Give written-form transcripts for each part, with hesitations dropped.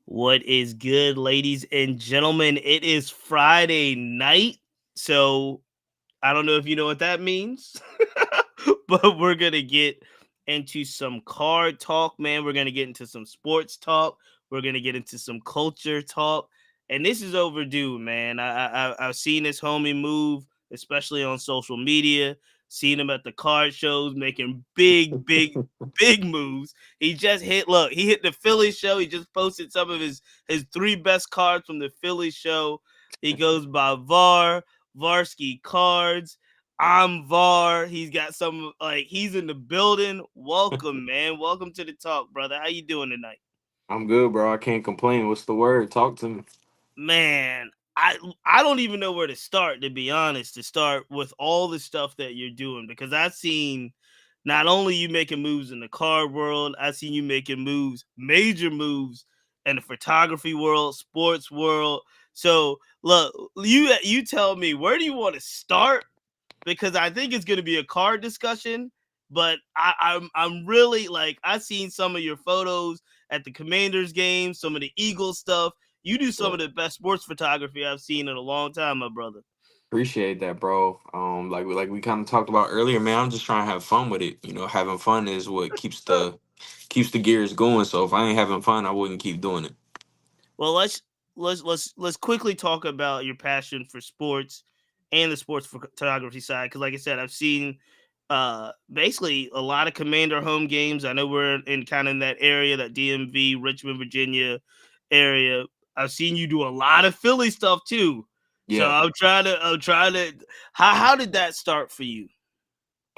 What is good, ladies and gentlemen? It is Friday night. So I don't know if you know what that means, but we're going to get into some card talk, man. We're going to get into some sports talk. We're going to get into some culture talk. And this is overdue, man. I've seen this homie move, especially on social media. Seen him at the card shows making big moves. He just hit. Look, he hit the Philly show. He just posted some of his three best cards from the Philly show. He goes by Varskicards. I'm Var. He's got some like he's in the building. Welcome, man. Welcome to the talk, brother. How you doing tonight? I'm good, bro. I can't complain. What's the word? Talk to me. Man, I don't even know where to start, to be honest, to start with all the stuff that you're doing, because I've seen not only you making moves in the card world, I've seen you making moves, major moves in the photography world, sports world. So look, you tell me, where do you want to start? Because I think it's going to be a card discussion. But I'm really like, I've seen some of your photos at the Commanders game, some of the Eagles stuff. You do some Yeah. of the best sports photography I've seen in a long time, my brother. Appreciate that, bro. Like we kind of talked about earlier, man. I'm just trying to have fun with it. Having fun is what keeps the gears going. So if I ain't having fun, I wouldn't keep doing it. Well, let's quickly talk about your passion for sports and the sports photography side, because like I said, I've seen basically a lot of Commander home games. I know we're in kind of in that area, that DMV, Richmond, Virginia area. I've seen you do a lot of Philly stuff too. So Yeah. I'm trying to how did that start for you?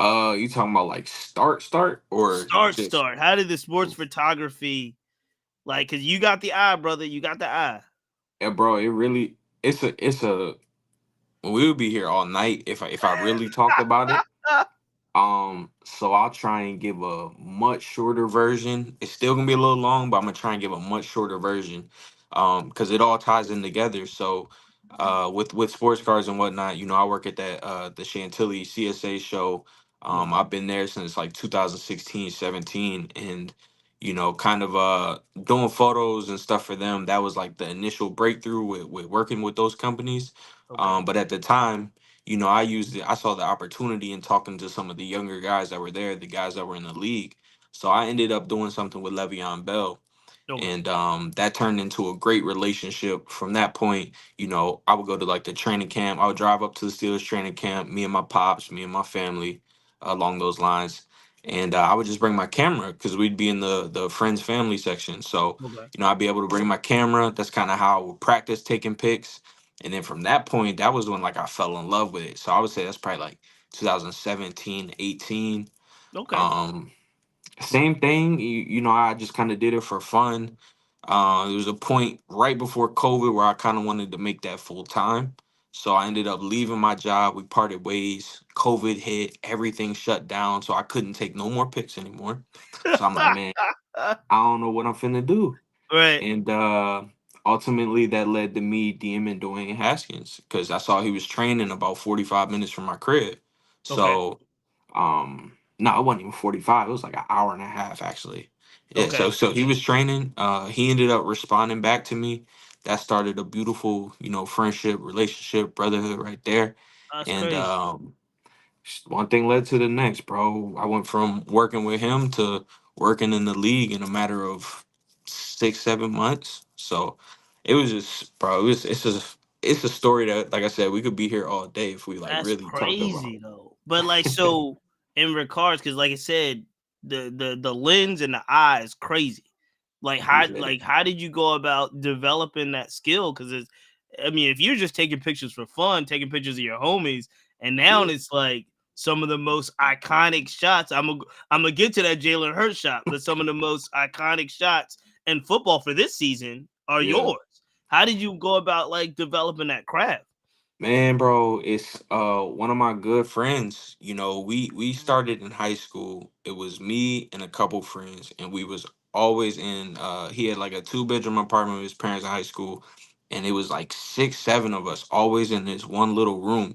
You talking about like start or just? Start. How did the sports photography, like, cause you got the eye, brother. You got the eye. Yeah, bro. It really it's a we would be here all night if I really talked about it. So I'll try and give a much shorter version. It's still gonna be a little long, but I'm gonna try and give a much shorter version. Because it all ties in together. So with sports cars and whatnot, I work at that the Chantilly CSA show. Okay. I've been there since like 2016, 17, and kind of doing photos and stuff for them. That was like the initial breakthrough with working with those companies. Okay. But at the time, I used it. I saw the opportunity in talking to some of the younger guys that were there, the guys that were in the league. So I ended up doing something with Le'Veon Bell, Okay. and that turned into a great relationship. From that point, I would go to like the training camp. I would drive up to the Steelers training camp, me and my pops, me and my family, along those lines. And I would just bring my camera because we'd be in the friends family section. So Okay. I'd be able to bring my camera. That's kind of how I would practice taking pics. And then from that point, that was when like I fell in love with it. So I would say that's probably like 2017, 18. Okay. Um, Same thing. I just kind of did it for fun. There was a point right before COVID where I kind of wanted to make that full time. So I ended up leaving my job. We parted ways. COVID hit. Everything shut down. So I couldn't take no more pics anymore. So I'm like, man, I don't know what I'm finna do. Right. And ultimately, that led to me DMing Dwayne Haskins because I saw he was training about 45 minutes from my crib. Okay. So, no, it wasn't even 45. It was like an hour and a half, actually. Yeah, so Okay. he was training. He ended up responding back to me. That started a beautiful, friendship, relationship, brotherhood right there. That's And crazy. one thing led to the next, bro. I went from working with him to working in the league in a matter of 6, 7 months. So it was just, bro. It's a story that, like I said, we could be here all day if we like That's really talked about. crazy though. But like, so in regards, because like I said, the lens and the eye is crazy. Appreciate it. How did you go about developing that skill? Because it's, I mean, if you're just taking pictures for fun, taking pictures of your homies, and now Yeah. it's like some of the most iconic shots. I'm gonna get to that Jalen Hurts shot, but some of the most iconic shots in football for this season are Yeah. yours. How did you go about like developing that craft? Man, bro, it's one of my good friends. We started in high school. It was me and a couple friends, and we was always in he had like a two-bedroom apartment with his parents in high school, and it was like 6, 7 of us always in this one little room,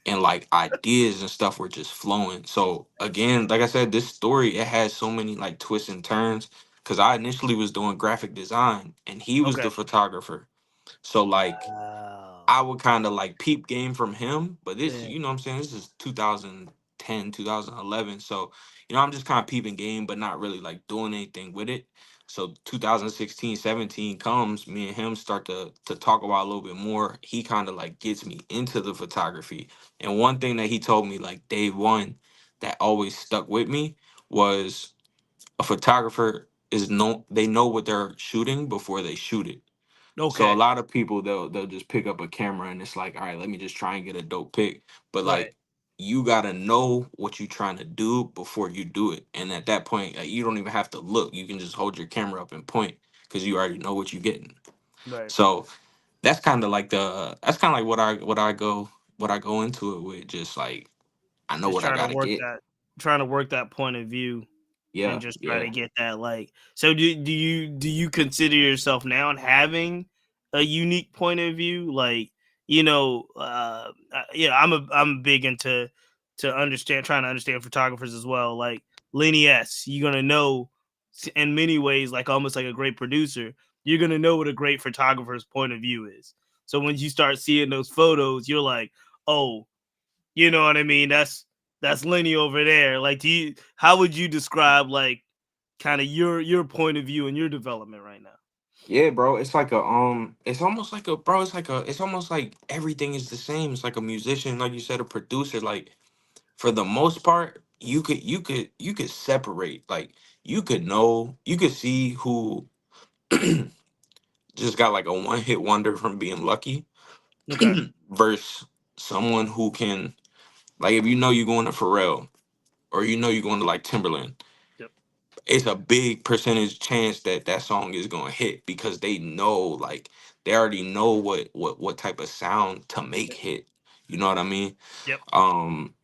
and like ideas and stuff were just flowing. So again, like I said, this story, it has so many like twists and turns. because I initially was doing graphic design and he was Okay. the photographer. So like Wow. I would kind of like peep game from him, but this, Yeah. you know what I'm saying? This is 2010, 2011. So, I'm just kind of peeping game, but not really like doing anything with it. So 2016, 17 comes, me and him start to talk about a little bit more. He kind of like gets me into the photography. And one thing that he told me like day one that always stuck with me was a photographer is they know what they're shooting before they shoot it. So a Okay. lot of people they'll just pick up a camera and it's like, all right, let me just try and get a dope pic. But Right. like you gotta know what you're trying to do before you do it. And at that point, like, you don't even have to look. You can just hold your camera up and point because you already know what you're getting. Right. So that's kind of like what I go into it with. Just like I know Just what I gotta get. trying to work that point of view and Yeah, just try to yeah. get that like so do you consider yourself now having a unique point of view like I'm big into to understand trying to understand photographers as well like Lenny S you're gonna know in many ways like almost like a great producer you're gonna know what a great photographer's point of view is so when you start seeing those photos you're like oh you know what I mean that's Lenny over there like do you how would you describe like kind of your point of view and your development right now. Yeah, bro. It's like it's almost like a bro, it's almost like everything is the same. It's like a musician, like you said, a producer. Like for the most part, you could separate. Like you could see who just got like a one hit wonder from being lucky Okay. versus someone who can like if you know you're going to Pharrell or you know you're going to like Timberland, Yep. it's a big percentage chance that that song is going to hit because they know like they already know what type of sound to make Yep. hit. You know what I mean? Yep. Um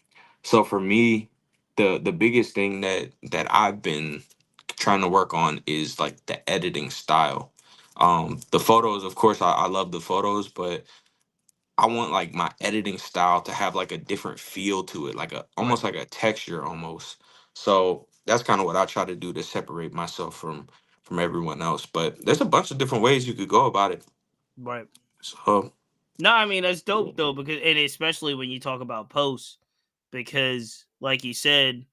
so for me, the biggest thing that I've been trying to work on is like the editing style. The photos, of course, I love the photos, but I want like my editing style to have like a different feel to it, like a Right. almost like a texture almost. So that's kind of what I try to do to separate myself from everyone else. But there's a bunch of different ways you could go about it. Right. So No, I mean that's yeah. dope though because and especially when you talk about posts because like you said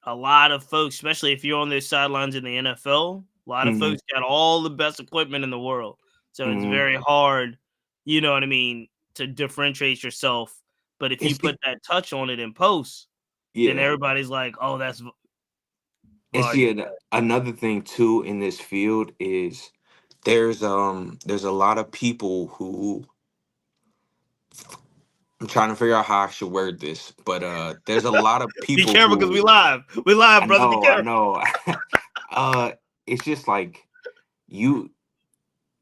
a lot of folks especially if you're on those sidelines in the NFL a lot of Hmm. folks got all the best equipment in the world so it's Hmm. very hard you know what I mean to differentiate yourself but if you It's put that touch on it in posts then yeah. everybody's like oh that's And Vardy. see, another thing too in this field is there's a lot of people who I'm trying to figure out how I should word this, but there's a lot of Be people careful because who we live I brother be know, I careful. know. It's just like you.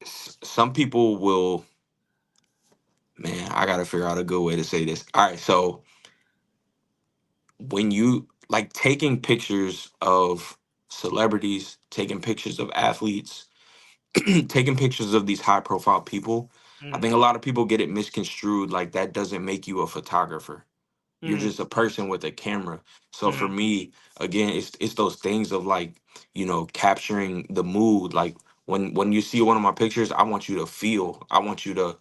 Some people will. Man, I gotta figure out a good way to say this. All right, so when you like taking pictures of celebrities, taking pictures of athletes, taking pictures of these high profile people, I Mhm, think a lot of people get it misconstrued. Like that doesn't make you a photographer. You're mhm, just a person with a camera. So for mhm, me, again, it's those things of like, capturing the mood. Like when you see one of my pictures, I want you to feel. I want you to,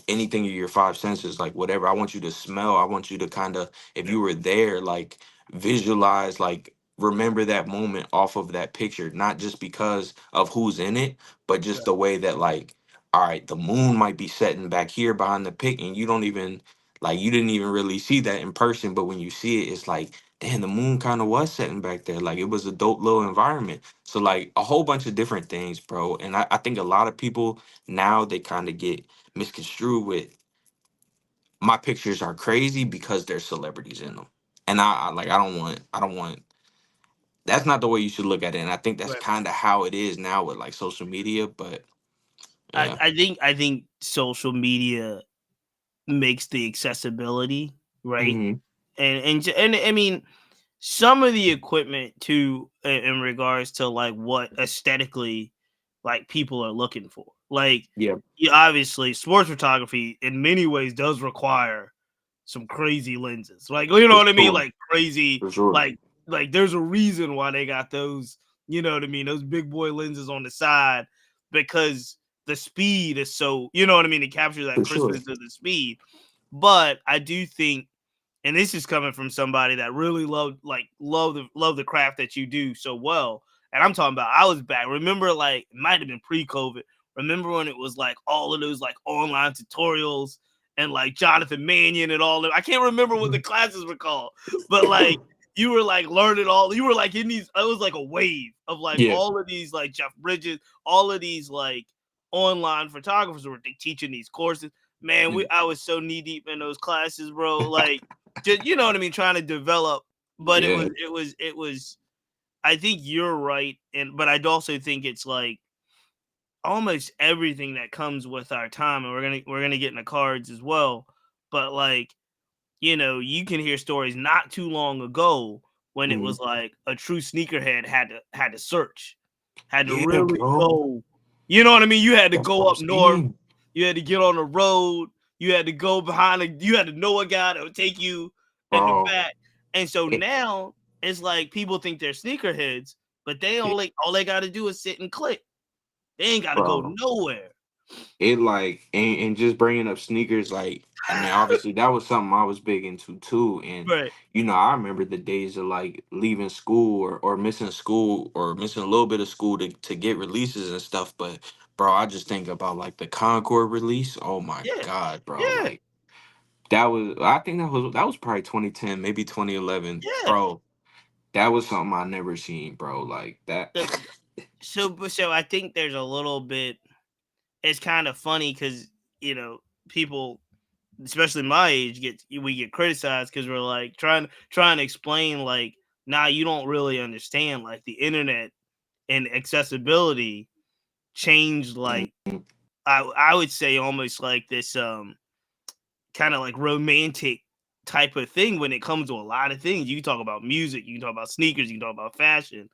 anything of your five senses, like whatever. I want you to smell. I want you to kind of, if yep, you were there, like visualize, like remember that moment off of that picture, not just because of who's in it, but just right, the way that like, all right, the moon might be setting back here behind the pic, and you don't even like you didn't even really see that in person, but when you see it, it's like, damn, the moon kind of was setting back there. Like it was a dope little environment. So like a whole bunch of different things, bro. And I think a lot of people now they kind of get misconstrued with my pictures are crazy because there's celebrities in them. And I don't want that's not the way you should look at it. And I think that's right. kind of how it is now with like social media. But I yeah. I think I think social media makes the accessibility, right? Hmm. And I mean, some of the equipment too in regards to like what aesthetically like people are looking for. Like Yeah, yeah, obviously sports photography in many ways does require some crazy lenses. Like you know for what I mean? sure. Like crazy For sure. like there's a reason why they got those You know what I mean? Those big boy lenses on the side because the speed is so, you know what I mean? It captures that For sure. crispness of the speed. But I do think, and this is coming from somebody that really love the craft that you do so well. And I'm talking about I was back. Remember, like it might have been pre-COVID. Remember when it was like all of those like online tutorials and like Jonathan Mannion and all that. I can't remember what the classes were called, but like you were like learning all. You were like in these. It was like a wave of like Yeah. all of these like Jeff Bridges, all of these like online photographers were teaching these courses. Man, I was so knee deep in those classes, bro. Like, just you know what I mean, trying to develop. But Yeah. it was. I think you're right, but I'd also think it's like almost everything that comes with our time, and we're gonna get in the cards as well. But like, you can hear stories not too long ago when it was Mhm. like a true sneakerhead had to search, had to Yeah, really bro. go. You know what I mean? You had to That's go what I'm up north. saying. You had to get on the road. You had to go behind. You had to know a guy that would take you in the Bro. back. And so It, now it's like people think they're sneakerheads, but it, all they got to do is sit and click. They ain't got to go bro. nowhere. It like and just bringing up sneakers, like I mean, obviously that was something I was big into too. And Right. I remember the days of like leaving school or missing school or missing a little bit of school to get releases and stuff. But bro, I just think about like the Concord release. Oh my Yeah. god, bro! Yeah. Like that was, I think that was probably 2010, maybe 2011, Yeah. bro. That was something I never seen, bro. Like that. So, so I think there's a little bit. It's kind of funny because people, especially my age, we get criticized because we're like trying to explain like, nah, you don't really understand like the internet and accessibility changed like Mhm, I would say almost like this kind of like romantic type of thing when it comes to a lot of things. You can talk about music, you can talk about sneakers, you can talk about fashion,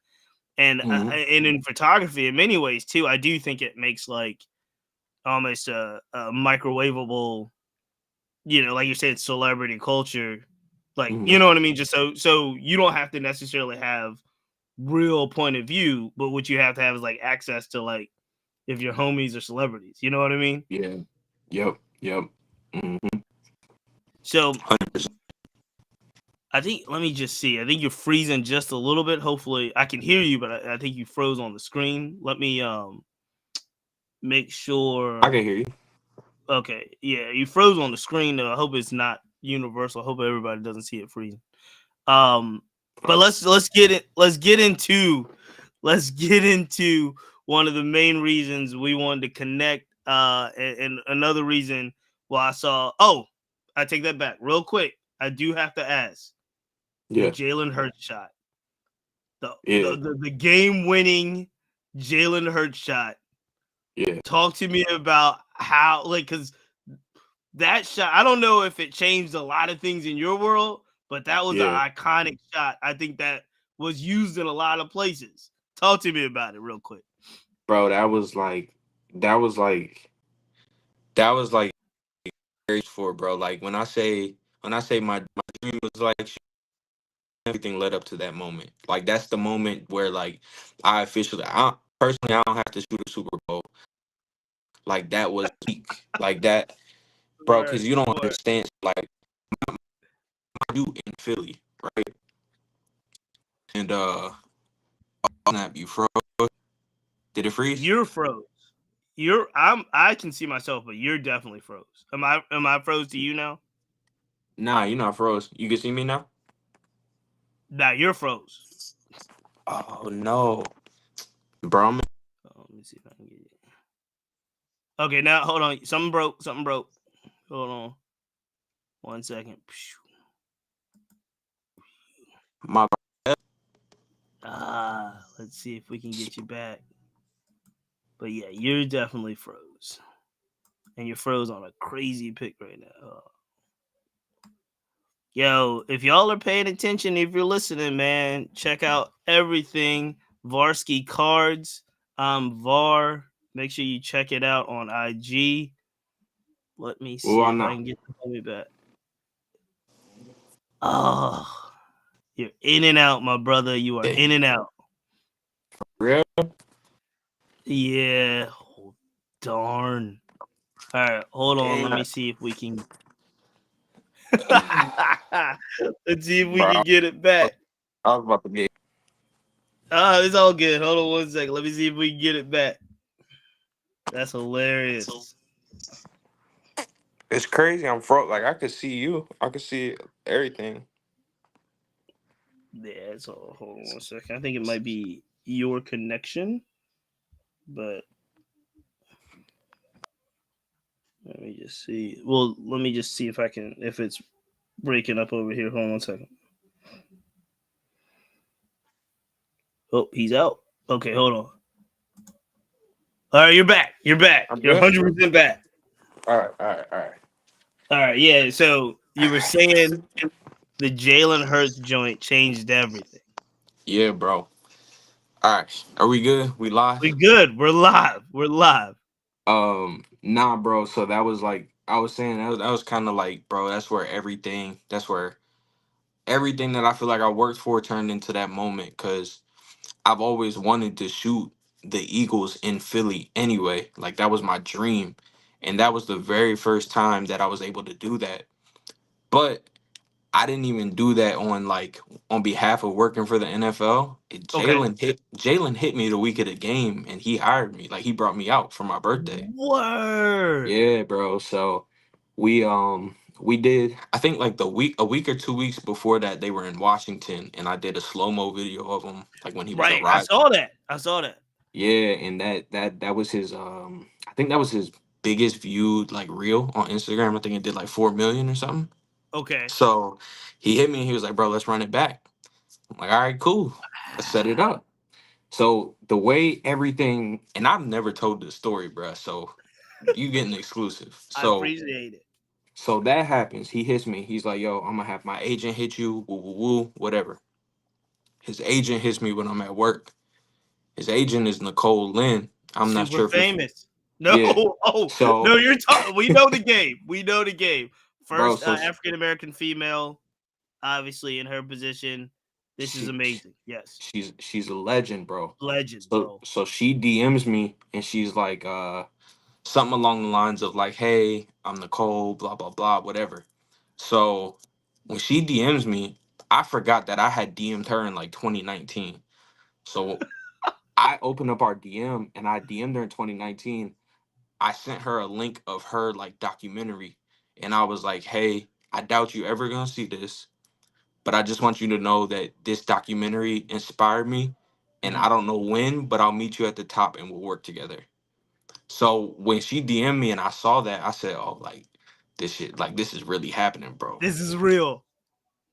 mhm, and in photography in many ways too. I do think it makes like almost a microwavable, like you said, celebrity culture. Like, you mhm. know what I mean? Just so you don't have to necessarily have real point of view, but what you have to have is like access to like if your homies are celebrities. You know what I mean? Yeah. Yep. Yep. Mhm. So 100%. I think let me just see. I think you're freezing just a little bit. Hopefully I can hear you, but I think you froze on the screen. Let me make I sure. can hear you. Okay, yeah, you froze on the screen though. I hope it's not universal. I hope everybody doesn't see it freezing. Um, but Bro. let's get into one of the main reasons we wanted to connect. And another reason why I saw. Oh, I take that back real quick. I do have to ask the Yeah. Jalen Hurts shot, Yeah. the game winning Jalen Hurts shot. Yeah. Talk to me about how like because that shot. I don't know if it changed a lot of things in your world, but that was an Yeah. iconic shot. I think that was used in a lot of places. Talk to me about it real quick. Bro, that was like that was like for bro. Like when I say my dream was like everything led up to that moment. Like that's the moment where like personally I don't have to shoot a Super Bowl. Like that was peak. Like that, bro, Word, because you don't word. understand. Like you in Philly, right? And snap, you froze. Did it freeze? You're froze. I can see myself, but you're definitely froze. Am I froze to you now? Nah, you're not froze. You can see me now? Nah, you're froze. Oh no. Bro, Oh, let me see if I can get it. Okay, now hold on. Something broke. Something broke. Hold on. 1 second. my Let's see if we can get you back. But yeah, you're definitely froze. And you're froze on a crazy pick right now. Yo, if y'all are paying attention, if you're listening, man, check out everything Varskicards. Var. Make sure you check it out on IG. Let me well, see I'm if I not. can get the homie back. Oh, you're in and out, my brother. You are in and out. Real? Yeah. Oh, darn. All right, hold on. Let Damn. me see if we can. Bro, Let's see if we can get it I back. was about to get. It's all good. Hold on 1 second. Let me see if we can get it back. That's hilarious. It's crazy. I'm fro. Like I could see you. I could see everything. Yeah, so hold on 1 second. I think it might be your connection, but let me just see. Well, let me just see if I can if it's breaking up over here. Hold on 1 second. Oh, he's out. Okay, hold on. All right, you're back. You're back. I'm You're good. 100% back. All right. All right. All right. All right, yeah. So you were saying the Jalen Hurts joint changed everything. Yeah, bro. All right. Are we good? We We live. good. We're live. We're live. Nah, bro. So that was like I was saying. That was kind of like, bro. That's where everything. That's where everything that I feel like I worked for turned into that moment. Cause I've always wanted to shoot the Eagles in Philly anyway. Like that was my dream. And that was the very first time that I was able to do that. But I didn't even do that on like on behalf of working for the NFL. Okay. Jalen hit me the week of the game and he hired me. Like he brought me out for my birthday. Word. Yeah, bro. So we did I think like a week or 2 weeks before that they were in Washington and I did a slow-mo video of him like when he was Right. I arriving. saw that. I saw that. Yeah, and that was his I think that was his biggest viewed like reel on Instagram. I think it did like 4 million or something. Okay. So he hit me and he was like, "Bro, let's run it back." I'm like, "All right, cool. Let's set it up." So the way everything and I've never told this story, bruh. So you getting exclusive. I So appreciate it. that happens. He hits me. He's like, "Yo, I'm gonna have my agent hit you, woo woo woo, whatever." His agent hits me when I'm at work. His agent is Nicole Lynn. I'm not Super sure if you're famous. No. yeah. Oh, no, So you're talking. We know the game. We know the game. bro, First African American female, obviously in her position. This is she amazing. Yes. she's a legend, bro. Legend, So bro. she DMs me and she's like something along the lines of like, "Hey, I'm Nicole, blah blah blah, whatever." So when she DMs me, I forgot that I had DM'd her in like 2019. So I opened up our DM and I DM'd her in 2019. I sent her a link of her like documentary and I was like, "Hey, I doubt you ever gonna see this, but I just want you to know that this documentary inspired me and I Mhm. don't know when, but I'll meet you at the top and we'll work together." So when she DM'd me and I saw that, I said, "Oh, like this shit, like this is really happening, bro." This is real.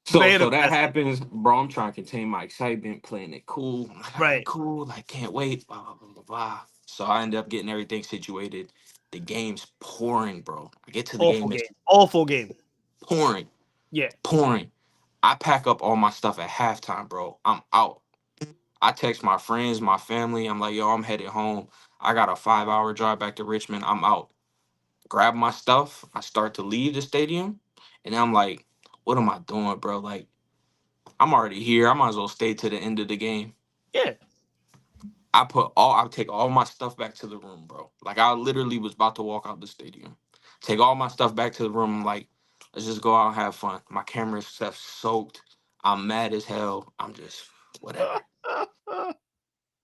So that Manifested. happens, bro. I'm trying to contain my excitement, playing it cool. I'm like, all right, Right. cool. Like, can't wait. Blah blah blah blah blah. So I end up getting everything situated. The game's pouring, bro. I get to the Awful game, it's game. Awful game. pouring, Yeah. pouring. I pack up all my stuff at halftime, bro. I'm out. I text my friends, my family. I'm like, yo, I'm headed home. I got a 5 hour drive back to Richmond. I'm out. Grab my stuff. I start to leave the stadium. And then I'm like, what am I doing, bro? Like, I'm already here. I might as well stay to the end of the game. Yeah. I take all my stuff back to the room, bro. Like I literally was about to walk out the stadium. Take all my stuff back to the room. I'm like, let's just go out and have fun. My camera stuff soaked. I'm mad as hell. I'm just whatever.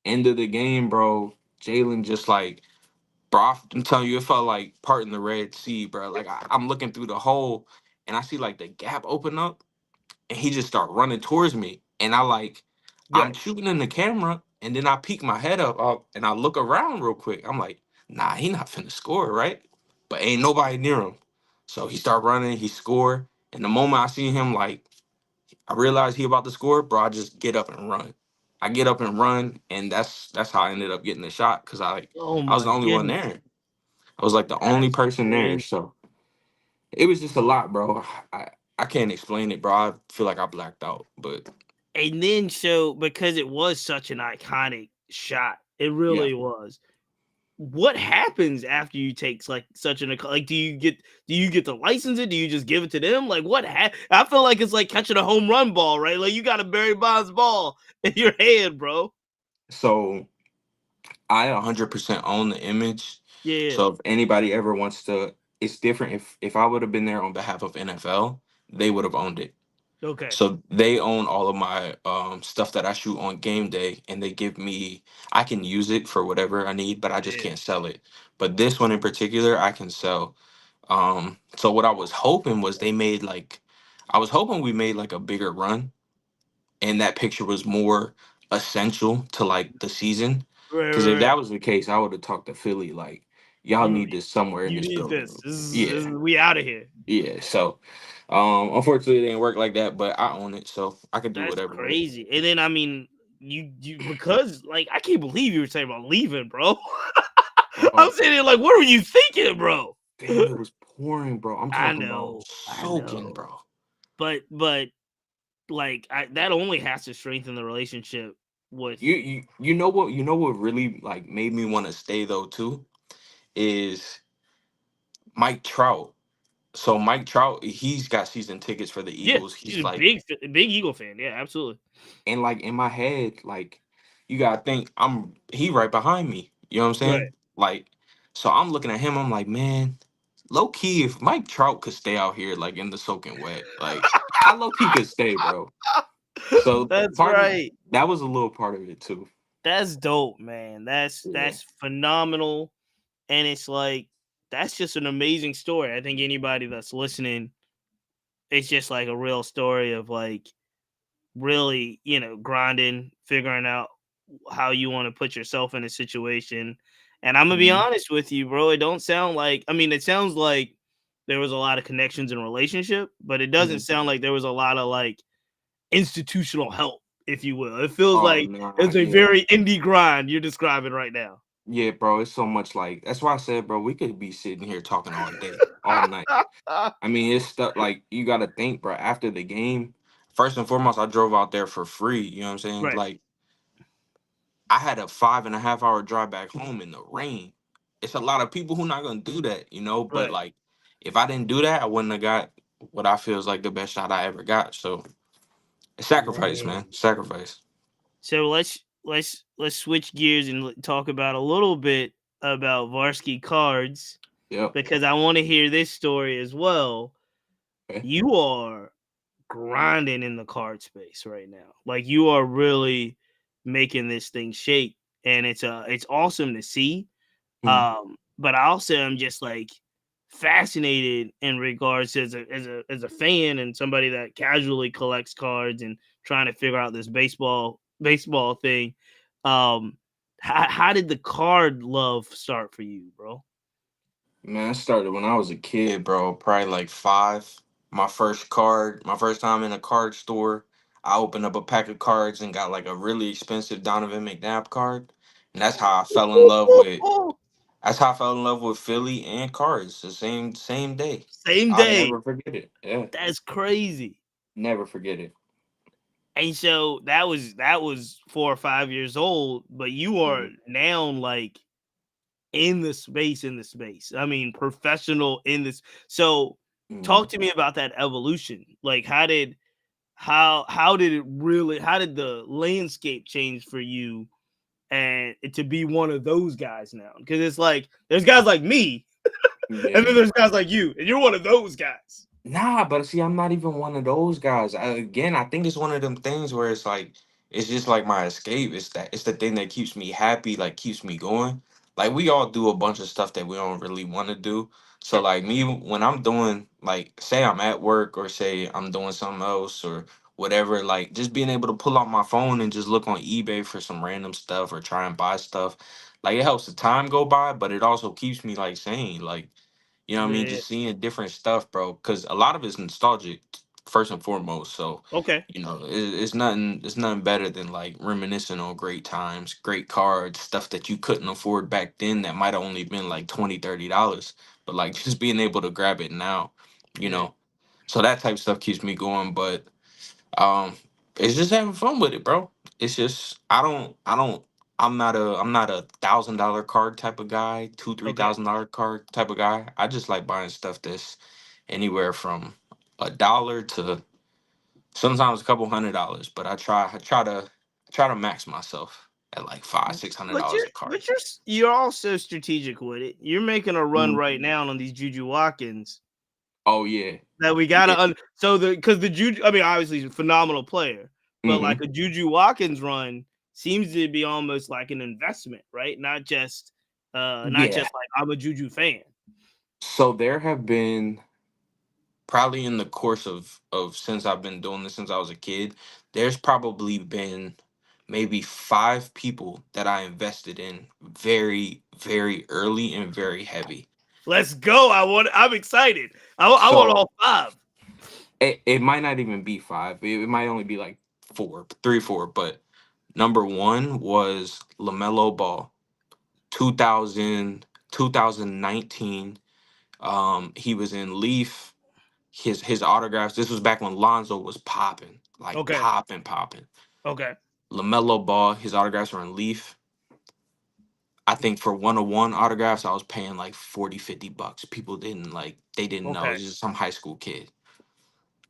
End of the game, bro. Jalen just like, bro, I'm telling you, it felt like parting the Red Sea, bro. Like I'm looking through the hole and I see like the gap open up and he just start running towards me. And I'm Right. shooting in the camera, and then I peek my head up and I look around real quick. I'm like, nah, he not finna score, right? But ain't nobody near him. So he start running, he score. And the moment I see him, like, I realize he about to score, bro, I just get up and run. I get up and run, and that's how I ended up getting the shot because Oh I was my the only one goodness. there. I was like the only That's person there. crazy. So it was just a lot, bro. I can't explain it, bro. I feel like I blacked out, but And then so because it was such an iconic shot, it yeah. really was. What happens after you take like such an like? Do you get to license it? Do you just give it to them? Like what? I feel like it's like catching a home run ball, right? Like you got a Barry Bonds ball in your hand, bro. So I 100% own the image. Yeah. So if anybody ever wants to, it's different. If I would have been there on behalf of NFL, they would have owned it. Okay. So they own all of my stuff that I shoot on game day, and they give me. I can use it for whatever I need, but I just Yeah. can't sell it. But this one in particular, I can sell. So what I was hoping was they made like, I was hoping we made like a bigger run, and that picture was more essential to like the season. Right. Because if Right. Right. that was the case, I would have talked to Philly like, y'all You need this somewhere in you this need this. building. This Yeah, is we out of here. yeah. So, unfortunately, it didn't work like that. But I own it, so I could do That's whatever with it. crazy. And then I mean, you because like I can't believe you were saying about leaving, bro. I'm Bro, sitting there like, what were you thinking, bro? damn, it was pouring, bro. I'm talking about I soaking, know. bro. But like that only has to strengthen the relationship with You know what, really like made me want to stay though too is Mike Trout. So Mike Trout, he's got season tickets for the yeah, Eagles. he's He's a like, big Eagle fan. Yeah, absolutely. and like in my head, like you gotta think he right behind me. You know what I'm Right. saying? Like, so I'm looking at him. I'm like, man, low key, if Mike Trout could stay out here like in the soaking wet, like I low key could stay, bro. So That's part of right. that was a little part of it too. That's dope, man. Yeah. That's phenomenal. And it's like that's just an amazing story. I think anybody that's listening, it's just like a real story of like really, grinding, figuring out how you want to put yourself in a situation. And I'm gonna be Mhm. honest with you, bro. It don't sound like I mean, it sounds like there was a lot of connections in relationship, but it doesn't Mhm. sound like there was a lot of like institutional help, if you will. It feels Oh like nah, it's a yeah. very indie grind you're describing right now. Yeah, bro, it's so much like that's why I said, bro, we could be sitting here talking all day, all night. I mean, it's stuff like you got to think, bro. After the game, first and foremost, I drove out there for free. You know what I'm saying? Right. Like, I had a 5.5 hour drive back home in the rain. It's a lot of people who not gonna do that, you know. But Right. like, if I didn't do that, I wouldn't have got what I feel is like the best shot I ever got. So, sacrifice, man, Man. sacrifice. So let's switch gears and talk about a little bit about Varsky Cards Yep. because I want to hear this story as well. Okay. You are grinding in the card space right now. Like you are really making this thing shake, and it's awesome to see. Mhm. But I also am just like fascinated in regards to as a fan and somebody that casually collects cards and trying to figure out this baseball thing. How did the card love start for you, bro? Man, I started when I was a kid, bro. Probably like 5. My first time in a card store, I opened up a pack of cards and got like a really expensive Donovan McNabb card, and that's how I fell in love with. That's how I fell in love with Philly and cards. The same day. Same I'll day. never forget it. Yeah, That's crazy. never forget it. And so that was 4 or 5 years old, but you are Mhm. now like in the space. I mean, professional in this. So talk Mhm. to me about that evolution. Like how did the landscape change for you and to be one of those guys now? Because it's like there's guys like me, and then Yeah. there's guys like you, and you're one of those guys. Nah, but see, I'm not even one of those guys. Again, I think it's one of them things where it's like it's just like my escape. It's the thing that keeps me happy, like keeps me going. Like we all do a bunch of stuff that we don't really want to do. So Sure. like me, when I'm doing like, say I'm at work or say I'm doing something else or whatever, like just being able to pull out my phone and just look on eBay for some random stuff or try and buy stuff, like it helps the time go by, but it also keeps me like sane. Like, you know what I mean? Yeah. Just seeing different stuff, bro. Because a lot of it's nostalgic, first and foremost. So, Okay. it's nothing. It's nothing better than like reminiscing on great times, great cards, stuff that you couldn't afford back then that might have only been like $20, $30, but like just being able to grab it now, you Yeah. know. So that type of stuff keeps me going. But um, it's just having fun with it, bro. It's just I'm not a $1,000 card type of guy, two three Okay. thousand dollar card type of guy. I just like buying stuff that's anywhere from $1 to sometimes a couple $100. But I try to max myself at like $500-600 But a card. you're also strategic with it. You're making a run Mhm. right now on these Juju Watkins Oh yeah, that we yeah. gotta because the Juju, I mean, obviously he's a phenomenal player, but like Hmm. a Juju Watkins run seems to be almost like an investment, right? Not Yeah. just like I'm a Juju fan. So there have been probably in the course of since I've been doing this since I was a kid, there's probably been maybe 5 people that I invested in very, very early and very heavy. Let's go. I'm excited. I want So all five. it might not even be 5. It might only be like 4, 3, 4. But number one was LaMelo Ball, 2000 2019. He was in Leaf. His autographs. This was back when Lonzo was popping, like Okay. popping. Okay. LaMelo Ball, his autographs were in Leaf. I think for 101 autographs, I was paying like 40-50 bucks. People didn't like, they didn't know. It Okay. was just some high school kid.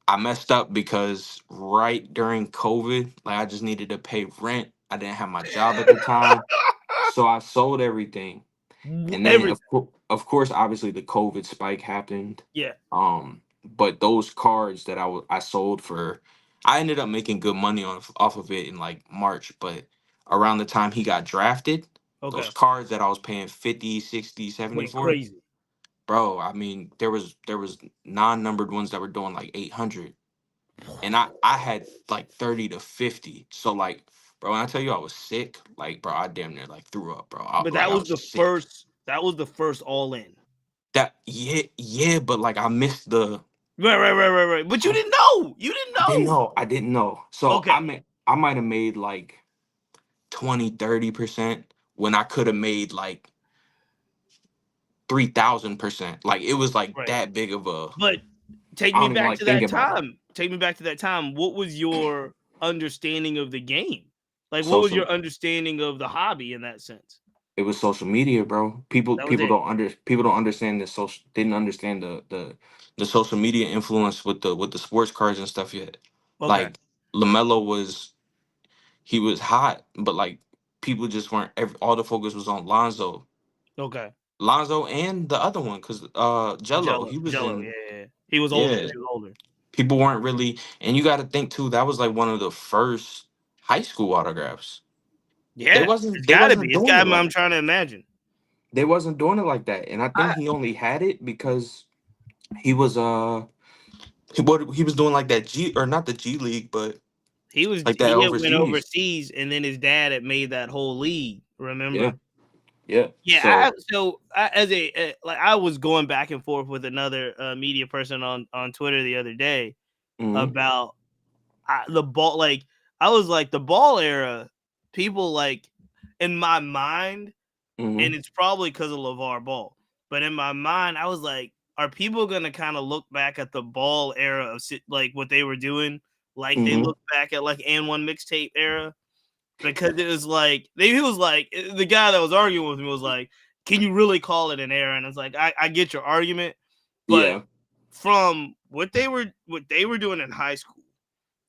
I messed up because right during COVID, like I just needed to pay rent. I didn't have my job at the time. So I sold everything. And then Everything. of course, obviously the COVID spike happened. Yeah. But those cards that I sold for, I ended up making good money off of it in like March. But around the time he got drafted, those Okay. cards that I was paying 50, 60, 70 Went for, crazy. bro, I mean, there was non-numbered ones that were doing like 800. And I had like 30 to 50. So like, bro, when I tell you I was sick, like, bro, I damn near like threw up, bro. But Like that I was was the sick. first. That was the first all in. That yeah, but like I missed the Right. But you didn't know. You didn't I didn't know. know. I didn't know. So Okay. I might have made like 20-30% when I could have made like 3,000%. Like it was like Right. that big of a But take I me don't even back like to thinking that about it. time. Take me back to that time. What was your understanding of the game? Like, what was Social your understanding of the hobby in that sense? it was social media, bro. People That was people it. don't under people don't understand the social didn't understand the social media influence with the sports cards and stuff yet. Okay. Like LaMelo he was hot, but like people just weren't all the focus was on Lonzo. Okay. Lonzo and the other one, because Jello, he was Jello. in, Yeah. He was older. yeah. He was older. People weren't really, and you got to think too. That was like one of the first high school autographs. They Yeah. wasn't It's they got to wasn't be. It's doing got. it I'm like trying to imagine. they wasn't doing it like that. And I think I, he only had it because he was he was doing like that G or not the G League, but like that he had went overseas. overseas, and then his dad had made that whole league. Yeah, Remember? yeah. Yeah, So as like I was going back and forth with another media person on Twitter the other day mhm, about the ball. Like I was like the ball era, people like in my mind, and mhm, it's probably because of LeVar Ball, but in my mind, I was like, are people gonna kind of look back at the ball era of like what they were doing, like they mhm, look back at like and one mixtape era? Because it was like he was like the guy that was arguing with me was like, "Can you really call it an error?" And it's like, I get your argument, but yeah, from what they were doing in high school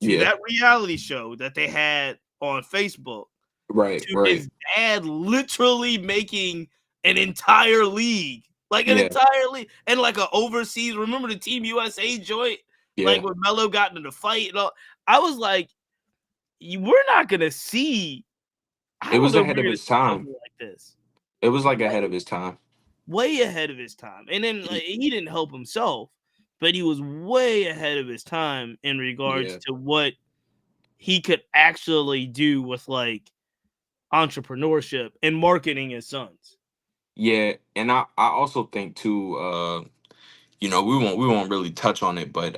to yeah. that reality show that they had on Facebook Right, to right. his dad literally making an entire league, like an Yeah, entire league, and like an overseas. Remember the Team USA joint, like yeah. when Melo got into the fight and all. I was like, we're not gonna see. I It don't was know if ahead we're of gonna his see something time. like this. It was like ahead Way, of his time. way ahead of his time. And then like, Y- he didn't help himself, but he was way ahead of his time in regards Yeah. to what he could actually do with like entrepreneurship and marketing his sons. Yeah, and I also think too we won't really touch on it, but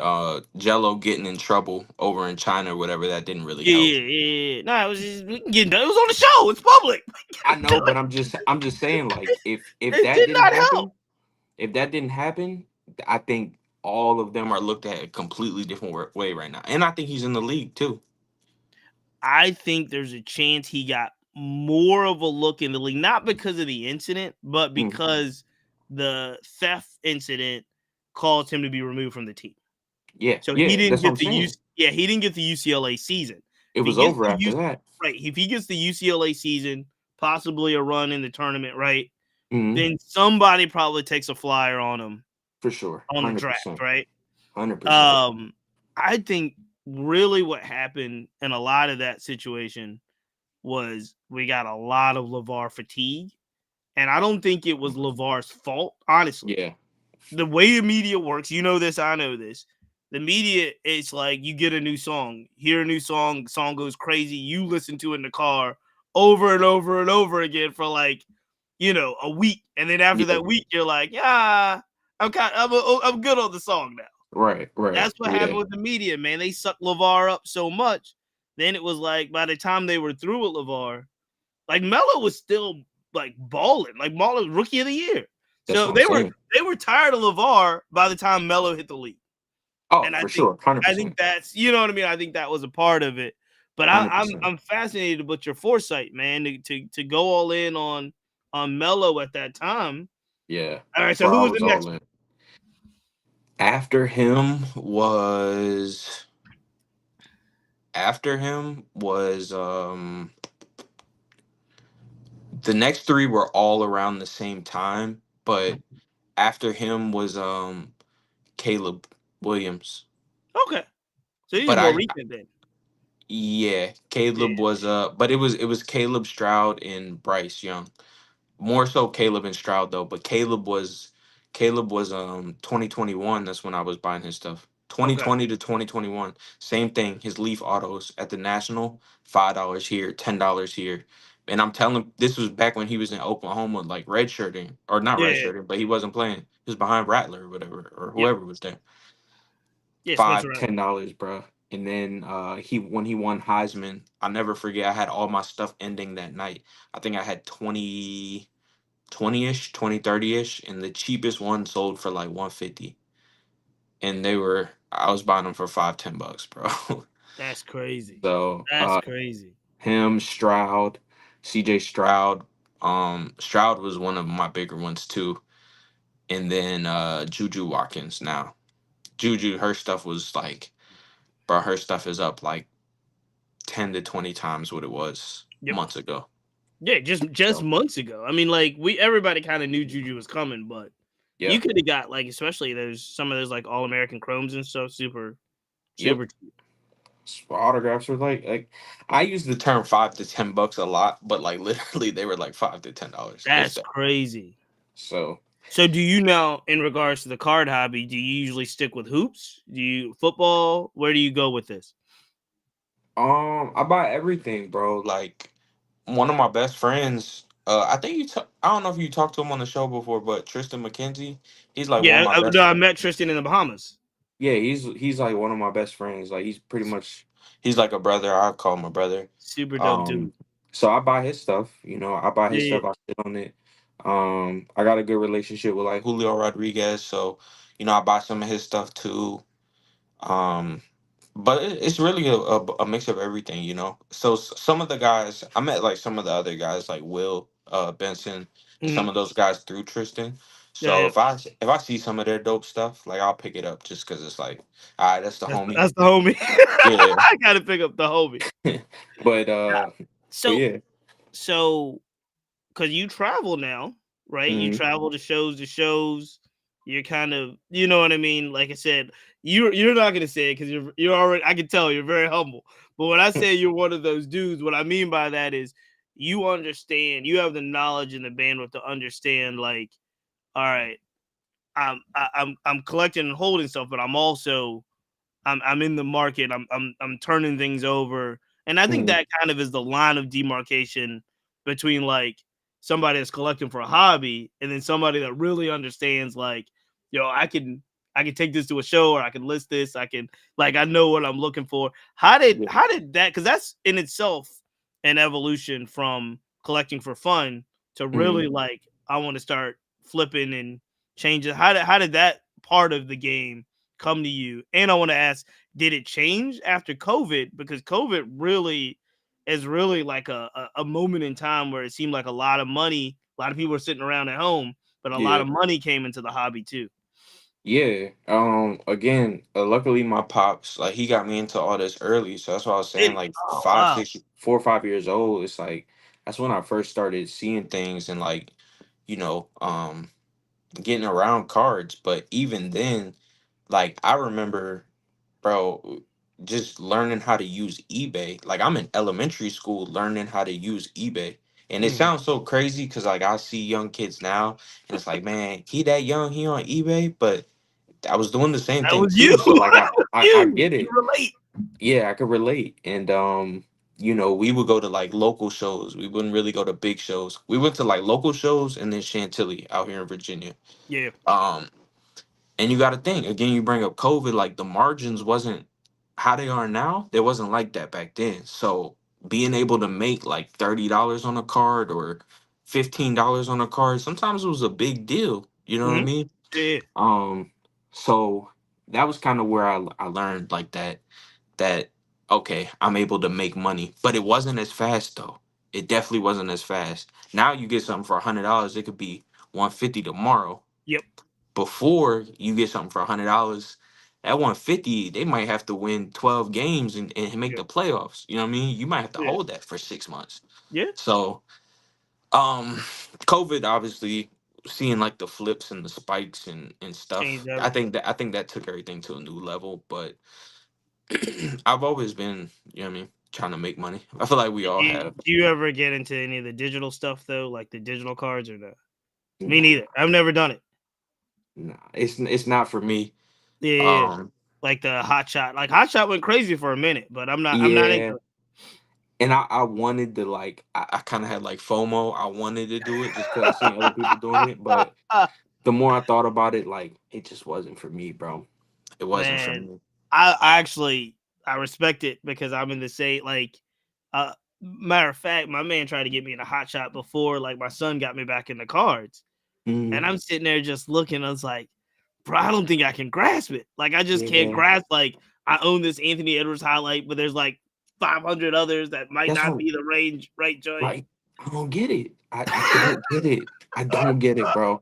Jello getting in trouble over in China or whatever, that didn't really help. Yeah. No, it was just, we can get it was on the show. It's public. I know, but I'm just saying like if It that did didn't not help. happen, if that didn't happen, I think all of them are looked at a completely different way right now. And I think he's in the league too. I think there's a chance he got more of a look in the league, not because of the incident, but Mm, because the theft incident caused him to be removed from the team. yeah, So he yeah, didn't that's what get I'm saying. he didn't get the UCLA season. It If he was gets over the after that. right, if he gets the UCLA season, possibly a run in the tournament, right, Hmm. then somebody probably takes a flyer on him For sure. on the draft, 100%. right? 100%. Um, I think really what happened in a lot of that situation was we got a lot of LeVar fatigue, and I don't think it was LeVar's fault, honestly. Yeah. The way the media works, you know this, I know this. The media, it's like you get a new song, hear a new song, song goes crazy, you listen to it in the car over and over and over again for like, a week, and then after Yeah. that week, you're like, yeah, I'm good on the song now. Right. Right. That's what Yeah. happened with the media, man. They sucked LeVar up so much. Then it was like by the time they were through with LeVar, like Melo was still like balling, like Melo rookie of the year. That's So what I'm saying. they were tired of LeVar by the time Melo hit the league. Oh, And for sure. I think 100%. that's what I mean. I think that was a part of it. But I'm 100%. fascinated with your foresight, man, to go all in on Melo at that time. Yeah. All right, so Bro, who I was the was next all one? in. After him was after him was the next three were all around the same time, but after him was Caleb Williams. Okay. So he's But more I recent then. yeah, Yeah. Caleb was but it was Caleb Stroud and Bryce Young. More so Caleb and Stroud though, but Caleb was 2021. That's when I was buying his stuff. Okay. 2020 to 2021. Same thing. His Leaf autos at the National, $5 here, $10 here. And I'm telling this was back when he was in Oklahoma, like redshirting. Or not Yeah. redshirting, but he wasn't playing. He was behind Rattler or whatever, or Yep. whoever was there. Yeah, Spencer Five, Rattler. $10, bro. And then he when he won Heisman, I'll never forget I had all my stuff ending that night. I think I had 20-ish, 30-ish, and the cheapest one sold for like 150. And I was buying them for 5-10 bucks, bro. That's crazy. So That's crazy. him, Stroud, CJ Stroud. Stroud was one of my bigger ones too. And then Juju Watkins now. Juju, her stuff was like, bro, her stuff is up like 10 to 20 times what it was Yep. months ago. Yeah, just So months ago. I mean, like everybody kind of knew Juju was coming, but you yeah. could have got like, especially there's some of those like All American Chromes and stuff, super, Yep. super cheap. Autographs are like I use the term $5 to $10 a lot, but like literally they were like $5 to $10, if That's that. crazy. So So, do you now, in regards to the card hobby, do you usually stick with hoops? Do you football? Where do you go with this? I buy everything, bro. Like one of my best friends, I think I don't know if you talked to him on the show before, but Tristan McKenzie, he's like one of Yeah, my no, best. I met Tristan in the Bahamas. Yeah, he's like one of my best friends. Like he's like a brother. I call him a brother. Super dope dude. Um, so I buy his stuff. I buy his Yeah, stuff. I sit on it. I got a good relationship with like Julio Rodriguez, so I buy some of his stuff too. Um, but it's really a mix of everything, you know. So some of the guys I met, like some of the other guys, like Will Benson, and some mhm. of those guys through Tristan. Yeah, So yeah. if I see some of their dope stuff, like I'll pick it up just because it's like, all right, that's the homie. That's the homie. Yeah. I gotta pick up the homie. but Yeah. but So, yeah. so because you travel now, right? You Hmm. travel to shows to shows. You're kind of, you know what I mean. Like I said, you're not gonna say it because you're already. I can tell you're very humble. But when I say you're one of those dudes, what I mean by that is you understand. You have the knowledge and the bandwidth to understand. Like, all right, I'm collecting and holding stuff, but I'm in the market. I'm turning things over, and I think Hmm. that kind of is the line of demarcation between like somebody that's collecting for a hobby and then somebody that really understands like, I can take this to a show or I can list this. I can like I know what I'm looking for. Yeah. How did that? Because that's in itself an evolution from collecting for fun to Hmm. really like I want to start flipping and changing. How did that part of the game come to you? And I want to ask, did it change after COVID? Because COVID really is really like a moment in time where it seemed like a lot of money, a lot of people were sitting around at home, but a lot Yeah. of money came into the hobby too. Yeah. Again, luckily my pops, like, he got me into all this early, so that's why I was Did saying, he? like, Oh five, wow. 6, 4 or 5 years old. It's like that's when I first started seeing things and, like, you know, getting around cards. But even then, like, I remember, bro, just learning how to use eBay. Like, I'm in elementary school learning how to use eBay. And it Mhm. sounds so crazy because, like, I see young kids now and it's like, man, he that young, he on eBay. But I was doing the same That thing was you. too. So, like, That was I you. get You it. relate. Yeah, I could relate. And we would go to, like, local shows. We wouldn't really go to big shows. We went to, like, local shows and then Chantilly out here in Virginia. Yeah. Um, and you got to think again. You bring up COVID, like, the margins wasn't how they are now. They wasn't like that back then. So being able to make like $30 on a card or $15 on a card, sometimes it was a big deal. You know what I Mhm. mean? Yeah. Um, so that was kind of where I learned, like, that okay, I'm able to make money, but it wasn't as fast though. It definitely wasn't as fast. Now you get something for $100, it could be 150 tomorrow. Yep. Before you get something for $100, at 150 they might have to win 12 games and make Yep. the playoffs. You know what I mean? You might have to Yeah. hold that for 6 months. Yeah. So um COVID, obviously, seeing like the flips and the spikes and stuff, Changed everything. I think that took everything to a new level. But I've always been, you know what I mean, trying to make money. I feel like we all have. Do you ever get into any of the digital stuff though, like the digital cards or no? Me Nah, neither. I've never done it. nah, it's not for me. Yeah, yeah, yeah. um Like the hot shot. Like hot shot went crazy for a minute, but I'm not yeah. into And I wanted to, like, I kind of had like FOMO. I wanted to do it just because I seen other people doing it. But it. the more I thought about it, like, it just wasn't for me, bro. It wasn't for Man, me. I actually I respect it because I'm in the same like matter of fact, my man tried to get me in a hot shot before like my son got me back in the cards. And Mm, I'm sitting there just looking, I was like, bro, I don't think I can grasp it. Like I just can't yeah, grasp like I own this Anthony Edwards highlight, but there's like 500 others that might that's not what, be the range right joint. like, I don't get it. I don't get it. I don't get it, bro.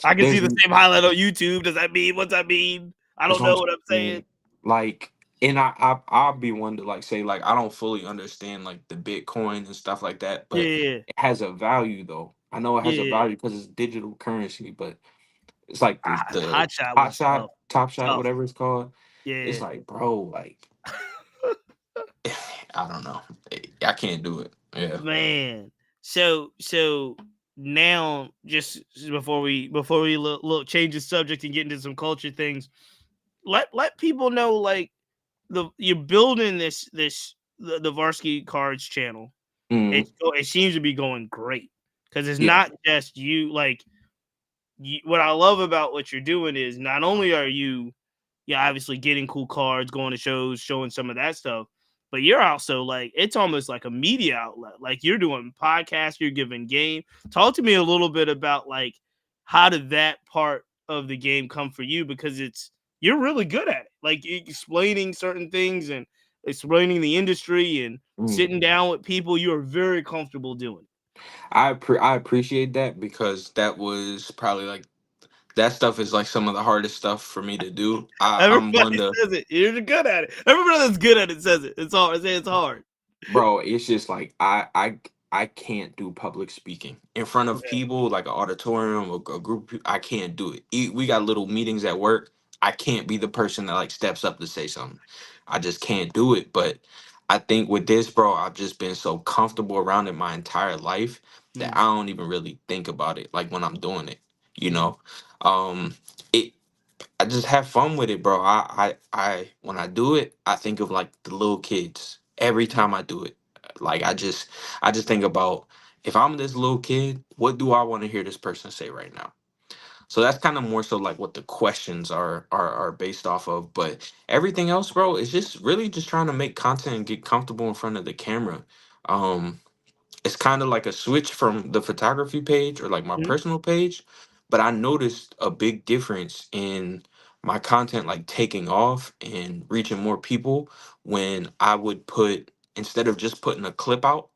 I can see There's the same highlight on YouTube. Does that mean what's that mean? I That's don't what I'm know what I'm saying. saying. Like, and I'll be one to, like, say, like, I don't fully understand, like, the Bitcoin and stuff like that, but Yeah, it has a value though. I know it has a yeah. value because it's digital currency, but it's like the Hot shot hot was shot, tough. top shot, Tough. whatever it's called. It's Yeah. like, bro, like, I don't know. I can't do it. Yeah. Man. So now just before we look change the subject and get into some culture things, let people know like you're building the Varsky Cards channel. Mm, It seems to be going great because it's yeah. not just you like what I love about what you're doing is not only are you yeah, obviously getting cool cards, going to shows, showing some of that stuff. But you're also like, it's almost like a media outlet. Like you're doing podcasts, you're giving game. Talk to me a little bit about like how did that part of the game come for you? Because you're really good at it. Like explaining certain things and explaining the industry and Mm. sitting down with people. You are very comfortable doing. I appreciate that because that was probably like, that stuff is like some of the hardest stuff for me to do. I'm one Everybody to, says it. You're good at it. Everybody that's good at it says it. It's hard. I say it's hard. bro, it's just like, I can't do public speaking in front of people, like an auditorium or a group of people. I can't do it. We got little meetings at work. I can't be the person that, like, steps up to say something. I just can't do it. But I think with this, bro, I've just been so comfortable around it my entire life that Mm, I don't even really think about it, like, when I'm doing it, you mm, know. It I just have fun with it, bro. When I do it, I think of, like, the little kids every mm, time I do it. Like, I just think about, if I'm this little kid, what do I want to hear this person say right now? So that's kind of more so like what the questions are based off of. But everything else, bro, is just really just trying to make content and get comfortable in front of the camera. Um, it's kind of like a switch from the photography page or like my mm. personal page, but I noticed a big difference in my content, like, taking off and reaching more people when I would put, instead of just putting a clip out,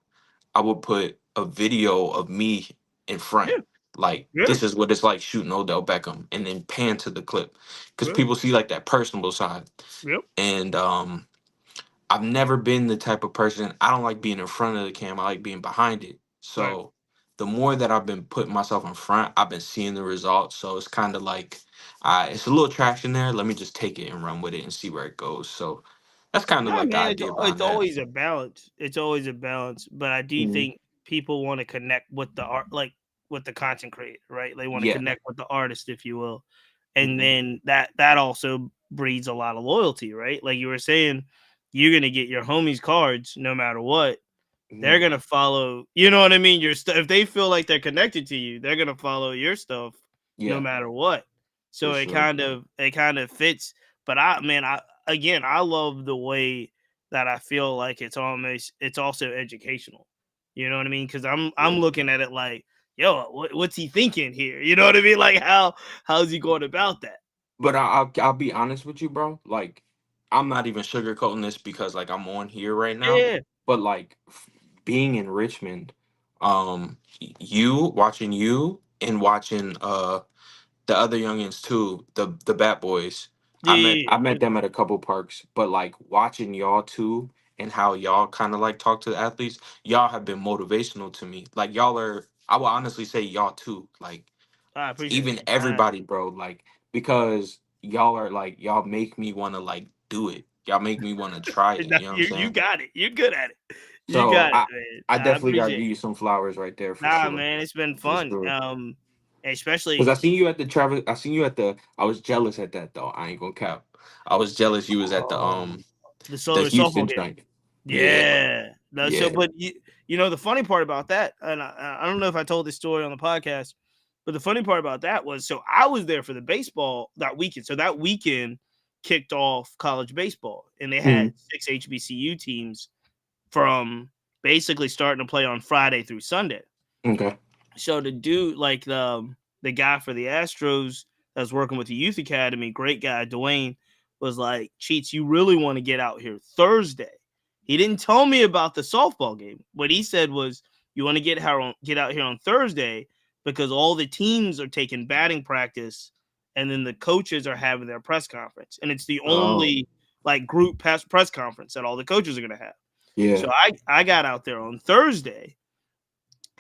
I would put a video of me in front. Yeah. Like Yeah, this is what it's like shooting Odell Beckham, and then pan to the clip because yeah, people see like that personable side. yep, And I've never been the type of person. I don't like being in front of the camera. I like being behind it. right. So the more that I've been putting myself in front, I've been seeing the results. So it's kind of like, it's a little traction there. Let me just take it and run with it and see where it goes. So that's kind of Nah, like the man, idea it's behind that. always a balance. It's always a balance, but I do Mhm. think people want to connect with the art, like with the content creator, right? They want to Yeah. connect with the artist, if you will, and Hmm. then that also breeds a lot of loyalty, right? Like you were saying, you're gonna get your homies cards no matter what. They're Hmm. gonna follow, you know what I mean? Your stuff. If they feel like they're connected to you, they're gonna follow your stuff no Yeah, matter what. for So sure. it kind of fits. But I man, I again I love the way that I feel like it's also educational. You know what I mean? Because I'm Yeah. looking at it like, yo, what's he thinking here? You know what I mean? Like how's he going about that? But I'll be honest with you, bro. Like, I'm not even sugarcoating this because like I'm on here right now. Yeah, But like being in Richmond, you watching you and watching the other youngins too, the Bat Boys. yeah, yeah, I yeah. met them at a couple parks, but like watching y'all too and how y'all kind of like talk to the athletes, y'all have been motivational to me. Like y'all are, I will honestly say y'all too. Like I appreciate even you. everybody, bro. Like because y'all are like y'all make me want to like do it. Y'all make me want to try it. No, You know what I'm you saying? got it. You're good at it. You So got it, man. I I definitely gotta appreciate give it. you some flowers right there for Nah, sure. man, it's been For fun. sure. Cause Especially I seen you at the Travis. I seen you at the. I was jealous at that though. I ain't gonna cap. I was jealous you was at the the solo softball Houston game. joint. Yeah, Yeah. No, so yeah. but you know the funny part about that, and I don't know if I told this story on the podcast, but the funny part about that was so I was there for the baseball that weekend. So that weekend kicked off college baseball, and they Mm, had 6 HBCU teams from basically starting to play on Friday through Sunday. okay. So the dude, like the guy for the Astros that was working with the youth academy, great guy, Dwayne, was like, Cheats, you really want to get out here Thursday. He didn't tell me about the softball game. What he said was, you want to get out here on Thursday because all the teams are taking batting practice and then the coaches are having their press conference. And it's the Oh, only like group press conference that all the coaches are gonna have. yeah. So I got out there on Thursday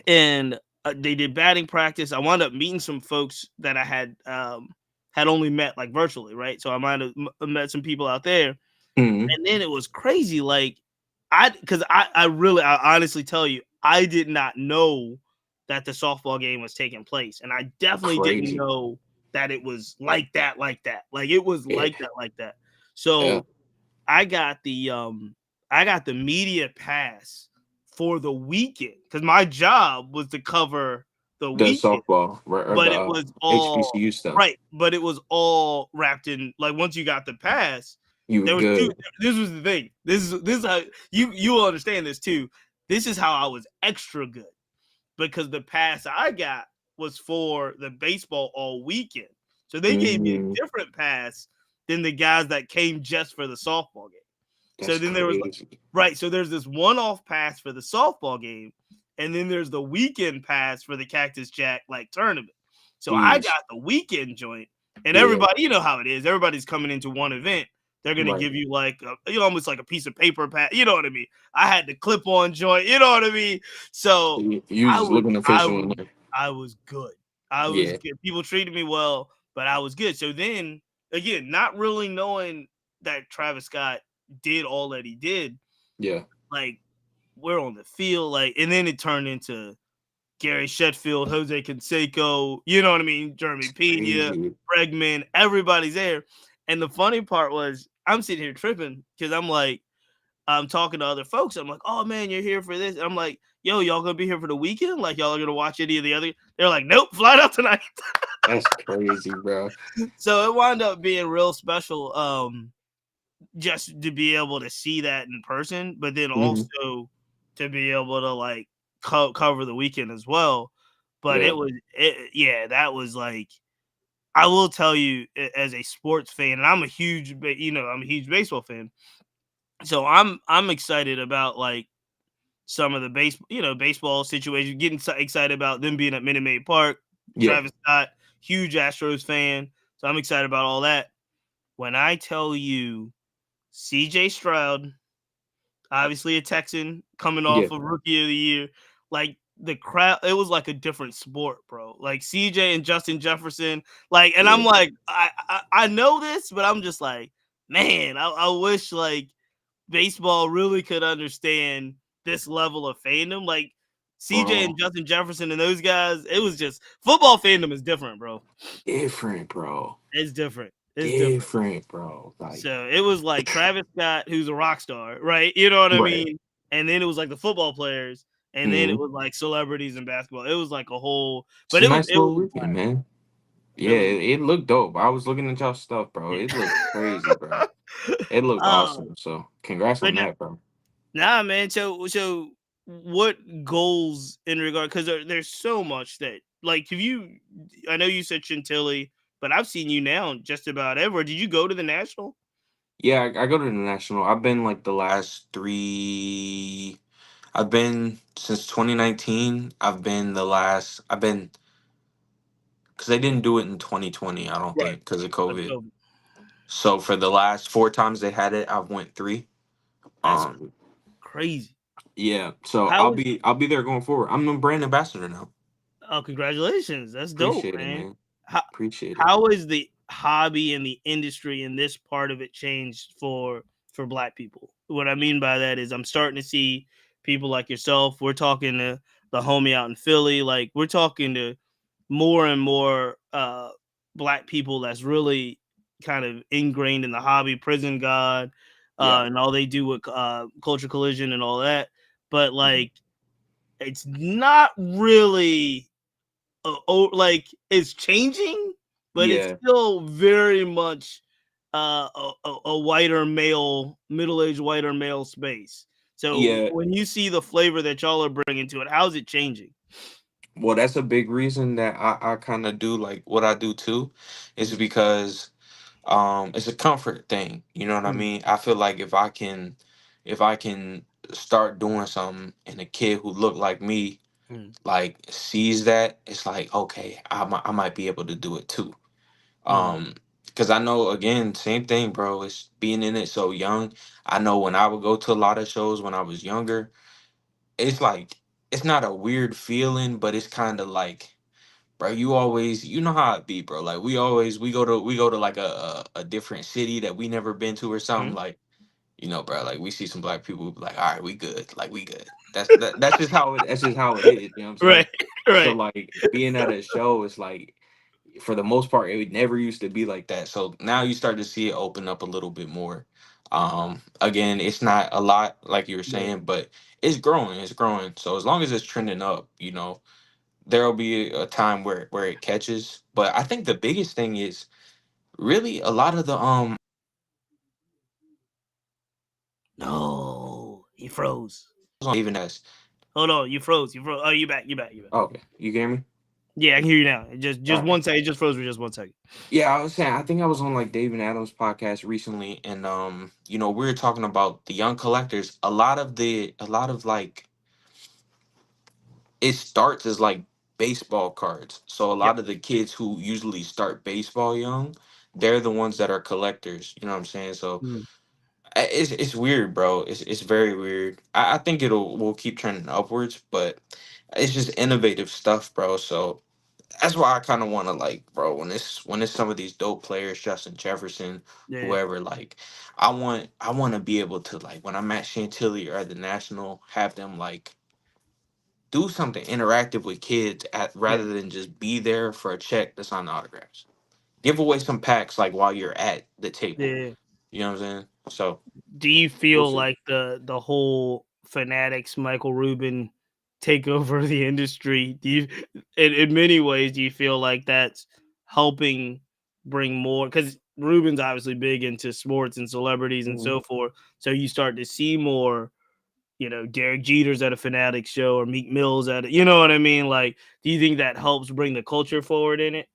and they did batting practice. I wound up meeting some folks that I had only met like virtually, right? So I might have met some people out there, Mm, and then it was crazy. Like because I honestly tell you, I did not know that the softball game was taking place, and I definitely didn't crazy. know that it was like that, like it was Yeah, like that, like that. yeah. So I got the I got the media pass for the weekend because my job was to cover the The weekend, softball or but the it was all HBCU stuff. right, but it was all wrapped in like once you got the pass, You was there was two. good. This was the thing. This is how you will understand this too. This is how I was extra good because the pass I got was for the baseball all weekend. So they gave me Mm, a different pass than the guys that came just for the softball game. So that's then there was crazy. right. So there's this one-off pass for the softball game, and then there's the weekend pass for the Cactus Jack like tournament. So I Jeez. got the weekend joint, and Yeah. everybody, you know how it is. Everybody's coming into one event. They're gonna Right. give you like almost like a piece of paper pass. You know what I mean? I had the clip-on joint. You know what I mean? So You was I just was looking I official in was there. I was good. I was Yeah. good. People treated me well, but I was good. So then again, not really knowing that Travis Scott did all that he did, Yeah. like we're on the field, like, and then it turned into Gary Sheffield, Jose Canseco, you know what I mean? Jeremy It's Pena, crazy. Bregman, everybody's there. And the funny part was I'm sitting here tripping because I'm like, I'm talking to other folks. I'm like, oh man, you're here for this. And I'm like, yo, y'all gonna be here for the weekend? Like y'all are gonna watch any of the other? They're like, nope, fly out tonight. That's crazy, bro. So it wound up being real special. Just to be able to see that in person, but then Hmm. also to be able to like cover the weekend as well. But Yeah. yeah, that was like I will tell you as a sports fan, and I'm a huge, I'm a huge baseball fan, so I'm excited about like some of the baseball situation, getting excited about them being at Minute Maid Park. Yeah. Travis Scott, huge Astros fan, so I'm excited about all that. When I tell you CJ Stroud, obviously a Texan coming Yeah. off of Rookie of the Year, like the crowd, it was like a different sport, bro. Like CJ and Justin Jefferson, like, and I'm Yeah. like, I know this, but I'm just like, man, I wish like baseball really could understand this level of fandom. Like CJ and Bro. Justin Jefferson and those guys, it was just football fandom is different, bro. Different, bro. It's different. It's different. Different, bro. Like, So it was like Travis Scott, who's a rock star, right? You know what I right. mean? And then it was like the football players, and then it Mm. was like celebrities in basketball. It was like a whole, It's but a nice it little was weekend, man. it Yeah, was it looked dope. I was looking at y'all stuff, bro. yeah. It looked crazy, bro. It looked uh, awesome. So congrats but on that, bro. nah, man. So what goals in regard? Because there's so much that like have you? I know you said Chantilly, but I've seen you now just about everywhere. Did you go to the national? Yeah, I go to the national. I've been like the last three. I've been since 2019. I've been because they didn't do it in 2020. I don't Right. think because of Let's COVID. go. So for the last four times they had it, I've went three. That's Um, crazy. yeah. So How was I'll be there going forward. I'm a brand ambassador now. Oh, congratulations. That's dope, Appreciate it, man. man. How Appreciate it. how is the hobby and the industry and this part of it changed for black people? What I mean by that is I'm starting to see people like yourself. We're talking to the homie out in Philly, like we're talking to more and more black people that's really kind of ingrained in the hobby, Prison God, Yeah. and all they do with culture collision and all that. But Mhm. like it's not really like it's changing, but it's Yeah. still very much a whiter male, middle-aged whiter male space. So Yeah. when you see the flavor that y'all are bringing to it, how's it changing? Well, that's a big reason that I kind of do like what I do too, is because it's a comfort thing. You know what I Mm, mean? I feel like if I can start doing something and a kid who look like me mm, like sees that, it's like okay, I might be able to do it too. mm, Um, because I know again, same thing, bro. It's being in it so young. I know when I would go to a lot of shows when I was younger, it's like it's not a weird feeling, but it's kind of like, bro, you always you know how it be, bro. Like we go to like a different city that we never been to or something. mm. Like, you know, bro, like we see some black people we be like, all right, we good. Like we good. That's just how it that's just how it is, you know what I'm saying? Right, So right. like being at a show is like for the most part it never used to be like that. So now you start to see it open up a little bit more. Again, it's not a lot like you were Yeah, saying, but it's growing, it's growing. So as long as it's trending up, you know, there'll be a time where it catches. But I think the biggest thing is really a lot of the no, he froze. even as Hold on, you froze. You froze. Oh, you back. You back. You back. okay, you hear me? Yeah, I can hear you now. All Just right. one second. It just froze for just 1 second. Yeah, I was saying I think I was on like David Adams podcast recently, and you know, we were talking about the young collectors. A lot of like it starts as like baseball cards. So a Yep. lot of the kids who usually start baseball young, they're the ones that are collectors. You know what I'm saying? So Mm, it's weird, bro. It's very weird. I think it'll will keep trending upwards, but it's just innovative stuff, bro. So that's why I kind of want to like, bro, when it's some of these dope players, Justin Jefferson, yeah. whoever, like, I want to be able to like when I'm at Chantilly or at the National, have them like do something interactive with kids at Yeah. rather than just be there for a check to sign the autographs. Give away some packs like while you're at the table. Yeah. You know what I'm saying? So Do you we'll feel see. like the whole Fanatics Michael Rubin take over the industry? Do you in many ways do you feel like that's helping bring more because Rubin's obviously big into sports and celebrities and Mhm. so forth. So you start to see more, Derek Jeter's at a Fanatics show or Meek Mills at it. You know what I mean? Like, do you think that helps bring the culture forward in it?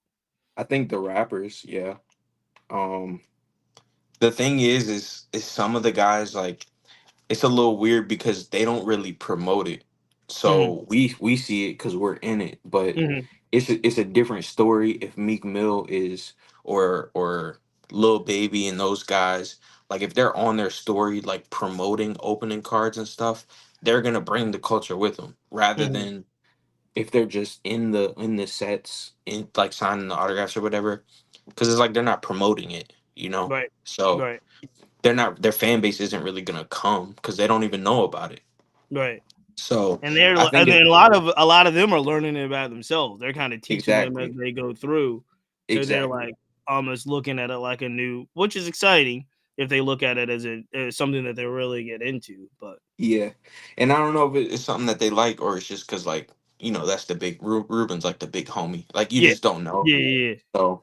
I think the rappers, yeah. Um, the thing is some of the guys like it's a little weird because they don't really promote it. Mhm, So we see it because we're in it, but mhm, it's a different story if Meek Mill is or Lil Baby and those guys, like if they're on their story like promoting opening cards and stuff, they're gonna bring the culture with them rather mhm. than if they're just in the sets in like signing the autographs or whatever, because it's like they're not promoting it, you know. Right, So right, they're not their fan base isn't really gonna come because they don't even know about it. right. So And they're I think and it then a lot of them are learning it about themselves. They're kind of teaching them as exactly they go through. So they're exactly. like almost looking at it like a new, which is exciting if they look at it as as something that they really get into. But Yeah, and I don't know if it's something that they like or it's just because like that's the big Ruben's like the big homie. Like you yeah, just don't know. yeah, yeah, yeah. So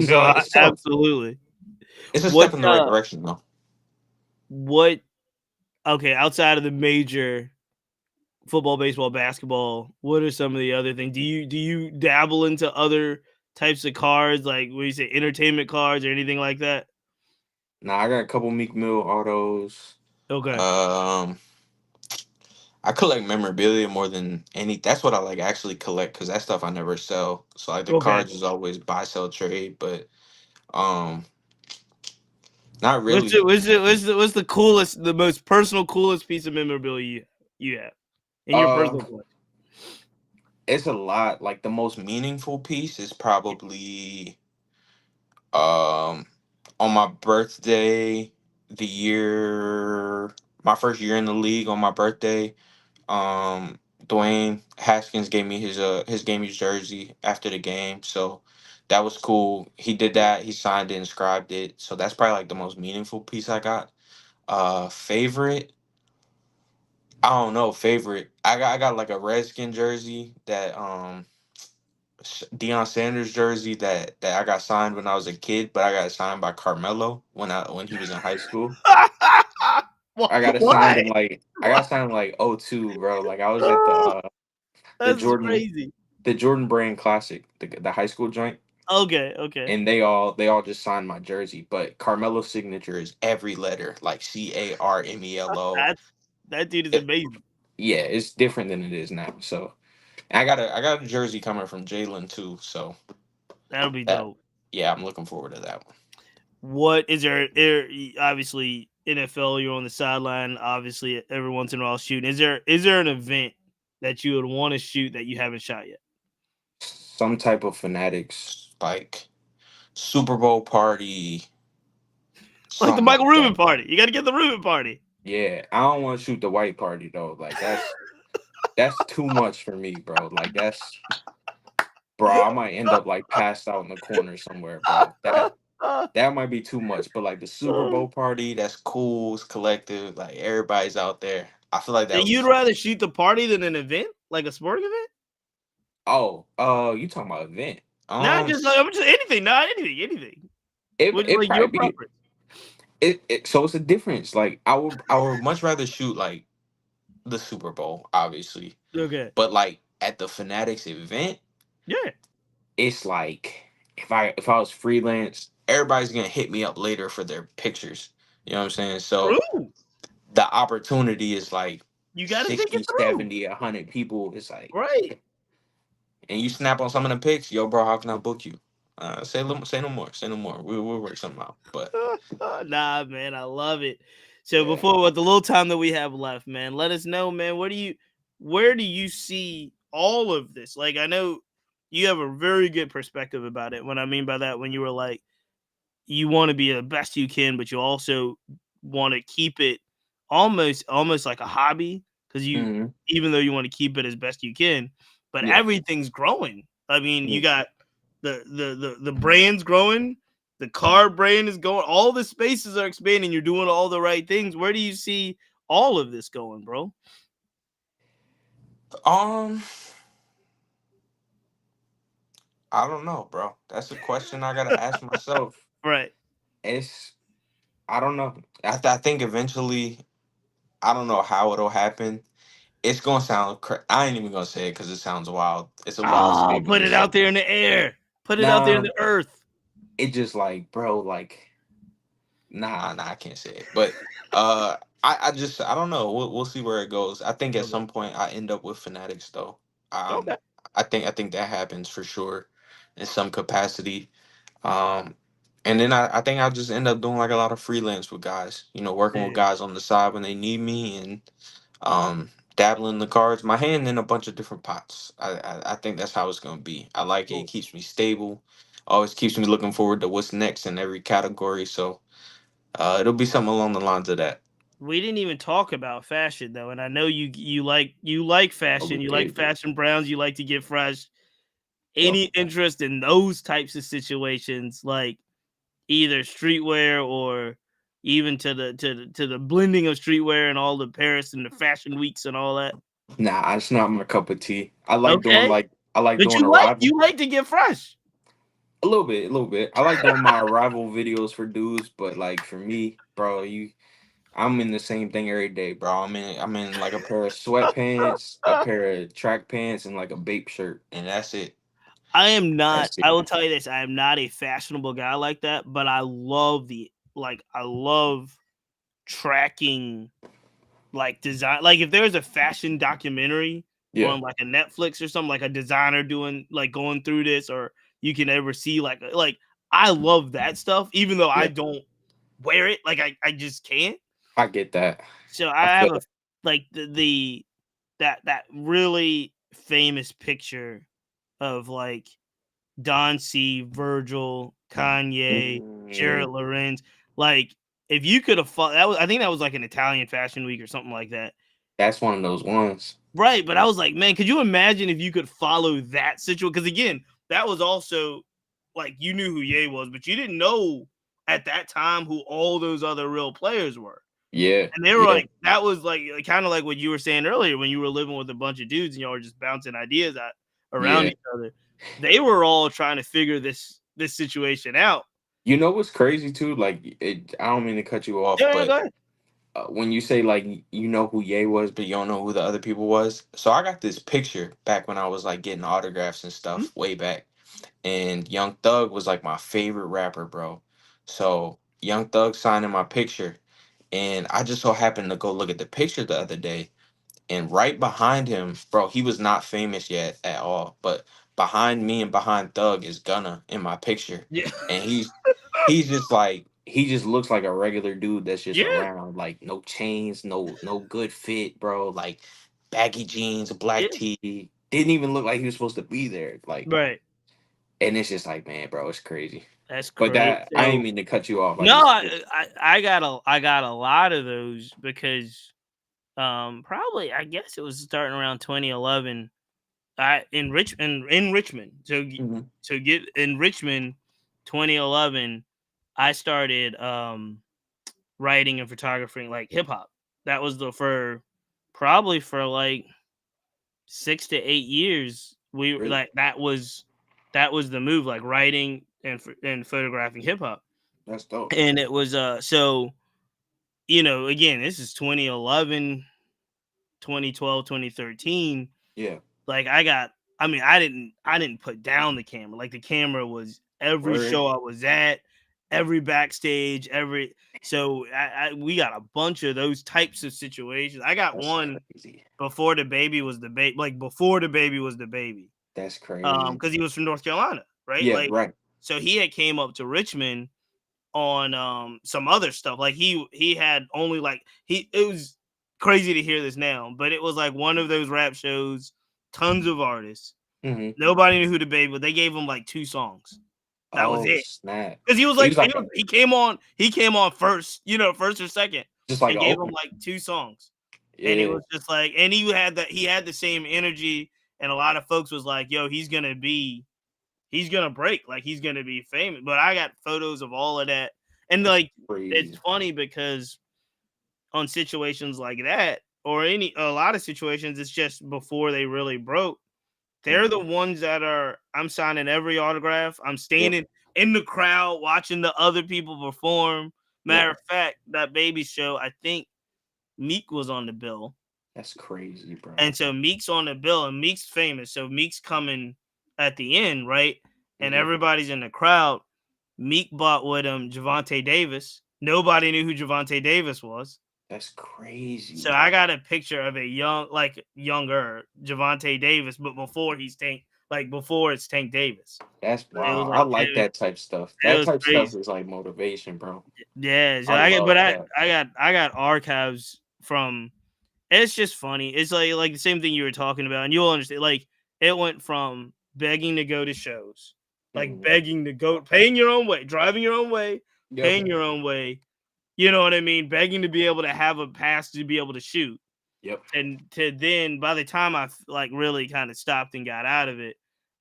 No, it's tough. absolutely. It's a What step in the right direction though. what okay, outside of the major football, baseball, basketball, what are some of the other things? Do you dabble into other types of cards, like what you say, entertainment cards or anything like that? Now I got a couple Meek Mill autos. Okay. Um, I collect memorabilia more than any. That's what I like actually collect because that stuff I never sell. So like the Okay. cards is always buy sell trade, but um, not What's really. it what's the coolest, the most personal coolest piece of memorabilia you have in your Uh, personal collection? it's a lot. Like the most meaningful piece is probably Um, on my birthday, the year my first year in the league on my birthday, Dwayne Haskins gave me his game's jersey after the game, so that was cool. He did that. He signed it, inscribed it. So that's probably like the most meaningful piece I got. Favorite? I don't know. Favorite? I got like a Redskin jersey that Deion Sanders jersey that I got signed when I was a kid, but I got it signed by Carmelo when he was in high school. I got it signed Why? in like I Why? got signed in like '02, bro. Like I was at Ah, the that's Jordan crazy. the Jordan Brand Classic, the high school joint, Okay, okay. and they all just signed my jersey. But Carmelo's signature is every letter, like CARMELO. That's that dude is It, amazing. yeah, it's different than it is now. So and I got a jersey coming from Jalen too. So That'll be that dope. yeah, I'm looking forward to that one. What is obviously NFL, you're on the sideline, obviously every once in a while shooting. Is there an event that you would want to shoot that you haven't shot yet? Some type of fanatics like Super Bowl party, Like the something Michael like Rubin that. party. You got to get the Rubin party. Yeah, I don't want to shoot the white party though. Like that's too much for me, bro. Like that's bro. I might end up like passed out in the corner somewhere, bro. That might be too much. But like the Super Bowl party, that's cool. It's collective. Like everybody's out there. I feel like So that would be you'd fun. rather shoot the party than an event, like a sporting event? Oh, you talking about event? Not just like I'm just anything, not anything, anything. Which It like your probably be preference? so it's a difference. Like I would much rather shoot like the Super Bowl, obviously. Okay. But like at the Fanatics event, Yeah. it's like if I was freelance, everybody's gonna hit me up later for their pictures. You know what I'm saying? So True. the opportunity is like You got to think it 60, through. 70, 100 people. It's like Right. and you snap on some of the pics, yo bro, how can I book you? Say no more. Say no more. We'll work something out. But Nah, man, I love it. So yeah. before with the little time that we have left, man, let us know, man. Where do you see all of this? Like, I know you have a very good perspective about it. What I mean by that, when you were like, you want to be the best you can, but you also want to keep it almost like a hobby because you, Hmm. even though you want to keep it as best you can, but Yeah. everything's growing. I mean, you Yeah. got the brand's growing, the car brand is going, all the spaces are expanding. You're doing all the right things. Where do you see all of this going, bro? Um, I don't know, bro. That's a question I gotta ask myself. Right. It's I don't know. I think eventually I don't know how it'll happen. It's gonna sound. I ain't even gonna say it because it sounds wild. It's a wild Oh, statement put to it say. out there in the air. Put it out there in Nah, the earth. it just like, bro, like, nah, I can't say it. But I don't know. We'll see where it goes. I think at Okay. some point I end up with Fanatics though. Um, Okay. I think that happens for sure, in some capacity. Um, and then I think I'll just end up doing like a lot of freelance with guys. You know, working with Yeah. guys on the side when they need me, and dabbling in the cards. My hand in a bunch of different pots. I think that's how it's gonna be. I like it. It Cool. keeps me stable. Always keeps me looking forward to what's next in every category. So it'll be something along the lines of that. We didn't even talk about fashion though, and I know you like Oh, fashion. we You like did. fashion brands. You like to get fresh. Yep. Any interest in those types of situations, like either streetwear or even to the blending of streetwear and all the Paris and the fashion weeks and all that? Nah, it's not my cup of tea. Okay, I like but doing you like arrival you like to get fresh. a little bit, a little bit. I like doing my arrival videos for dudes, but like for me, bro, I'm in the same thing every day, bro. I'm in like a pair of sweatpants, a pair of track pants, and like a Bape shirt, and that's it. I am not. That's I it. will tell you this. I am not a fashionable guy like that, but I love tracking like design. Like if there's a fashion documentary Yeah, on like a Netflix or something, like a designer doing like going through this, or you can ever see like I love that stuff, even though I yeah. don't wear it. Like I just can't. I get that. So I I feel have a it. like the that really famous picture of like Don C, Virgil, Kanye, Mm, Jared Lorenz. Like, if you could have that was I think that was like an Italian fashion week or something like that. that's one of those ones. Right, but I was like, man, could you imagine if you could follow that situation? Because again, that was also like you knew who Ye was, but you didn't know at that time who all those other real players were. Yeah, And they were yeah, like, that was like kind of like what you were saying earlier when you were living with a bunch of dudes and y'all were just bouncing ideas out around yeah. each other. They were all trying to figure this situation out. You know what's crazy too? Like, I don't mean to cut you off, Yeah, yeah, but go ahead. when you say like you know who Ye was, but you don't know who the other people was. So I got this picture back when I was like getting autographs and Mhm. stuff way back, and Young Thug was like my favorite rapper, bro. So Young Thug signing my picture, and I just so happened to go look at the picture the other day, and right behind him, bro, he was not famous yet at all, but behind me and behind Thug is Gunna in my picture, Yeah, and he's just like he just looks like a regular dude that's just yeah, around, like no chains, no good fit, bro, like baggy jeans, a black yeah. tee, didn't even look like he was supposed to be there, like, Right. and it's just like, man, bro, it's crazy. That's But crazy. that I ain't So mean to cut you off. I no, just I got a lot of those because probably I guess it was starting around 2011. In Richmond. Mhm. So get in Richmond 2011, I started writing and photographing like hip hop. That was the for probably for like 6 to 8 years. We Really, like that was the move, like writing and photographing hip hop. that's dope. And it was so again, this is 2011, 2012, 2013. Yeah, Like I didn't put down the camera. Like the camera was every word. show I was at, every backstage, every so we got a bunch of those types of situations. I got That's one crazy. before the baby was the baby, like before the baby was the baby. That's crazy. Because he was from North Carolina, right? Yeah, Like right. so he had came up to Richmond on some other stuff. Like he had only like he it was crazy to hear this now, but it was like one of those rap shows, tons of artists. Hmm. Nobody knew who the baby was. They gave him like two songs. That was Oh it. snap! Because he was So like he's like a he came on first, first or second, just like and an gave him opener. like two songs. And it Yeah, was just like, and he had the same energy, and a lot of folks was like, yo, he's gonna break, like he's gonna be famous. But I got photos of all of that. And that's like it's crazy. funny because on situations like that, or a lot of situations, it's just before they really broke. They're Hmm. the ones that are I'm signing every autograph. I'm Yep, standing in the crowd watching the other people perform. yep. Matter of fact, that baby show, I think Meek was on the bill. That's crazy, bro. And so Meek's on the bill and Meek's famous. So Meek's coming at the end, right? And Hmm. everybody's in the crowd. Meek bought with him Javante Davis. Nobody knew who Javante Davis was. That's crazy, So I bro. got a picture of a younger Javante Davis, but before he's before it's Tank Davis. That's So it was wow. I like like that type stuff. it That was type stuff crazy. is like motivation, bro. Yeah, so I love that. I got archives from. It's just funny. It's like the same thing you were talking about, and you'll understand. Like it went from begging to go to shows, like Mhm. begging to go, paying your own way, driving your own way, Yep. paying your own way. You know what I mean? Begging to be able to have a pass to be able to shoot, Yep. and to then by the time I like really kind of stopped and got out of it,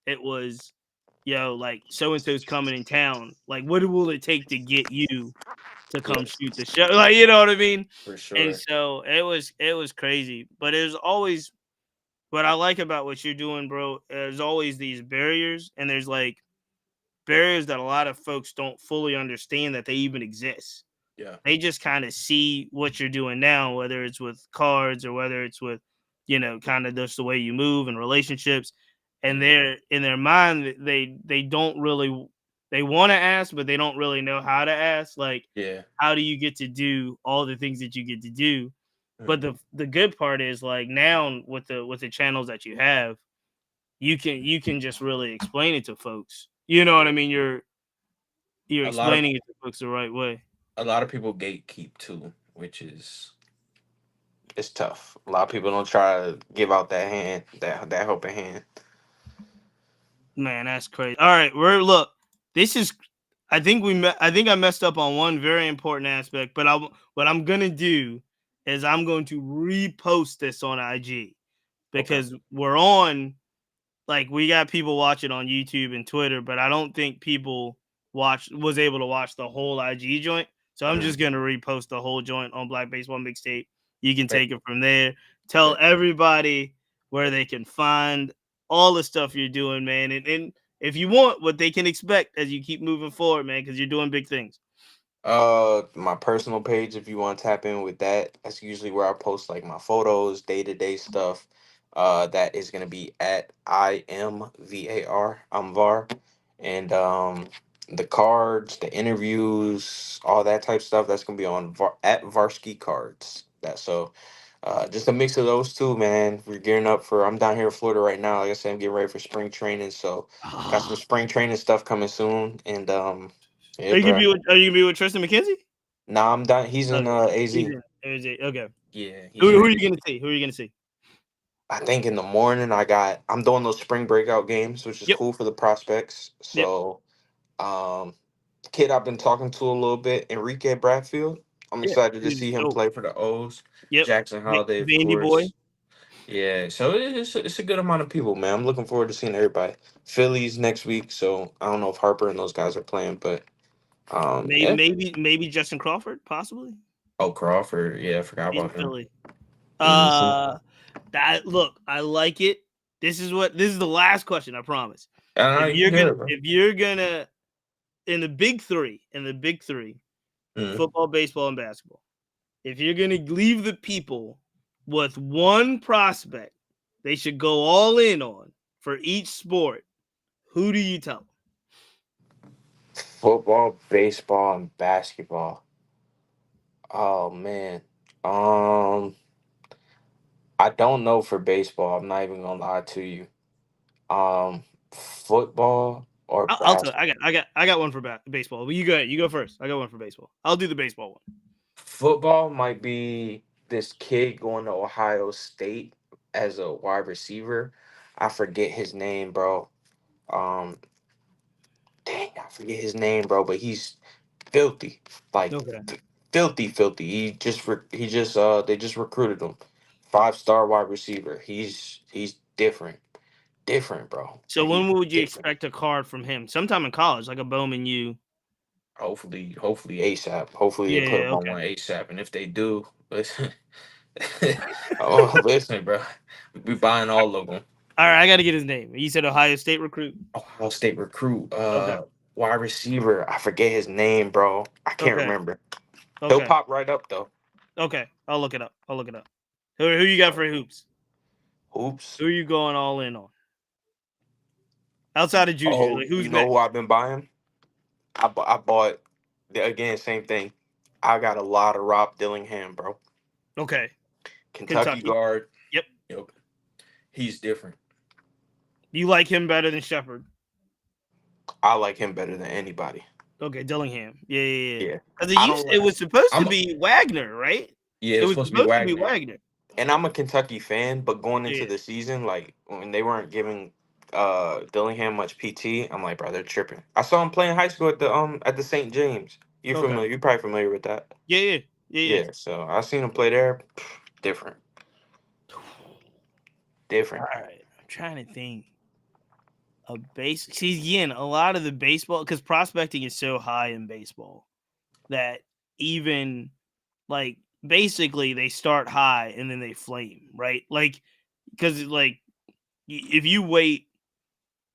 it was, like so and so's coming in town. Like, what will it take to get you to come Yep. shoot the show? Like, you know what I mean? For And sure. so it was crazy, but it was always what I like about what you're doing, bro. There's always these barriers, and there's like barriers that a lot of folks don't fully understand that they even exist. Yeah. They just kind of see what you're doing now, whether it's with cards or whether it's with, kind of just the way you move and relationships. And Mhm. they're in their mind, they don't really they want to ask, but they don't really know how to ask. Like, Yeah. how do you get to do all the things that you get to do? But Mhm. the good part is like now with the channels that you have, you can just really explain it to folks. You know what Yeah. I mean? You're A lot of explaining it to folks the right way. people gatekeep too, which is it's tough. A lot of people don't try to give out that hand, that helping hand. Man, that's crazy. All right, we're look. This is. I think I messed up on one very important aspect, but what I'm gonna do is I'm going to repost this on IG Okay. because we're on. Like we got people watching on YouTube and Twitter, but I don't think people was able to watch the whole IG joint. So I'm Mm. just gonna repost the whole joint on Black Baseball Mixtape. You can Bet. take it from there. Tell Bet. everybody where they can find all the stuff you're doing, man. And if you want what they can expect as you keep moving forward, man, because you're doing big things. My personal page, if you want to tap in with that, that's usually where I post like my photos, day to day stuff. That is gonna be at IMVAR. I'm Var, and the cards, the interviews, all that type stuff. That's gonna be on at Varskicards. That so. Just a mix of those two, man. We're gearing up for. I'm down here in Florida right now. Like I said, I'm getting ready for spring training, so got some Ah. spring training stuff coming soon. And yeah, Are you gonna bro. be with Are you gonna be with Tristan McKenzie? Nah, I'm done. He's in Okay, he's AZ. in. Okay. Yeah, Who, he's who in are you AZ. gonna see? Who are you gonna see? I think in the morning I'm doing those spring breakout games, which is Yep. cool for the prospects. Yep. So um kid I've been talking to a little bit, Enrique Bradfield. I'm Yeah. excited to Dude is see him dope. play for the O's. Yep. Jackson Holiday, of Vandy boy. course. Yeah, so it's a good amount of people, man. I'm looking forward to seeing everybody. Phillies next week, so I don't know if Harper and those guys are playing, but yeah. Maybe Justin Crawford, possibly. Oh, Crawford, yeah, I forgot He's in about him. Philly. Mhm. Uh that look, I like it. This is the last question, I promise. I know you hear it, bro. If you're gonna in the big three, Mhm. football, baseball, and basketball, if you're gonna leave the people with one prospect they should go all in on for each sport, who do you tell? Football, baseball, and basketball. Oh man. Um, I don't know for baseball. I'm not even gonna lie to you. Football or I'll tell you. basketball. I got one for baseball. But you go ahead. You go first. I got one for baseball. I'll do the baseball one. Football might be this kid going to Ohio State as a wide receiver. I forget his name, bro. Um, dang, I forget his name, bro. But he's filthy, like Okay. filthy, filthy. He just they just recruited him, 5-star wide receiver. He's different, different, bro. So Like he's when would you different. expect a card from him? Sometime in college, like a Bowman U. Hopefully ASAP. Hopefully they Yeah, put yeah, him on okay. one ASAP. And if they do, listen, oh listen, bro, we buying all of them. All right, I got to get his name. You said Ohio State recruit. Ohio State recruit, Okay, wide receiver. I forget his name, bro. I can't okay, remember. He'll okay, pop right up though. okay. I'll look it up. I'll look it up. Who you got for hoops? Oops. Who are you going all in on outside of Juju? Oh, Like you who's know who next? I've been buying? I bought again, same thing. I got a lot of Rob Dillingham, bro. Okay. Kentucky Kentucky. guard. Yep. Yep. He's different. You like him better than Shepard? I like him better than anybody. Okay, Dillingham. Yeah, yeah, yeah. Yeah. Because I don't it like. was supposed to I'm. be Wagner, right? Yeah, It it's was supposed to be supposed to be Wagner, Wagner. and I'm a Kentucky fan. But going into Yeah. the season, like when they weren't giving Dillingham much PT, I'm like, bro, they're tripping. I saw him playing high school at the St. James. You Okay. familiar? You're probably familiar with that. Yeah, yeah, yeah, yeah. Yeah. So I seen him play there. Different. All Different. right. I'm trying to think. A base. See, again, a lot of the baseball because prospecting is so high in baseball that even like basically they start high and then they flame, right? Like because like if you wait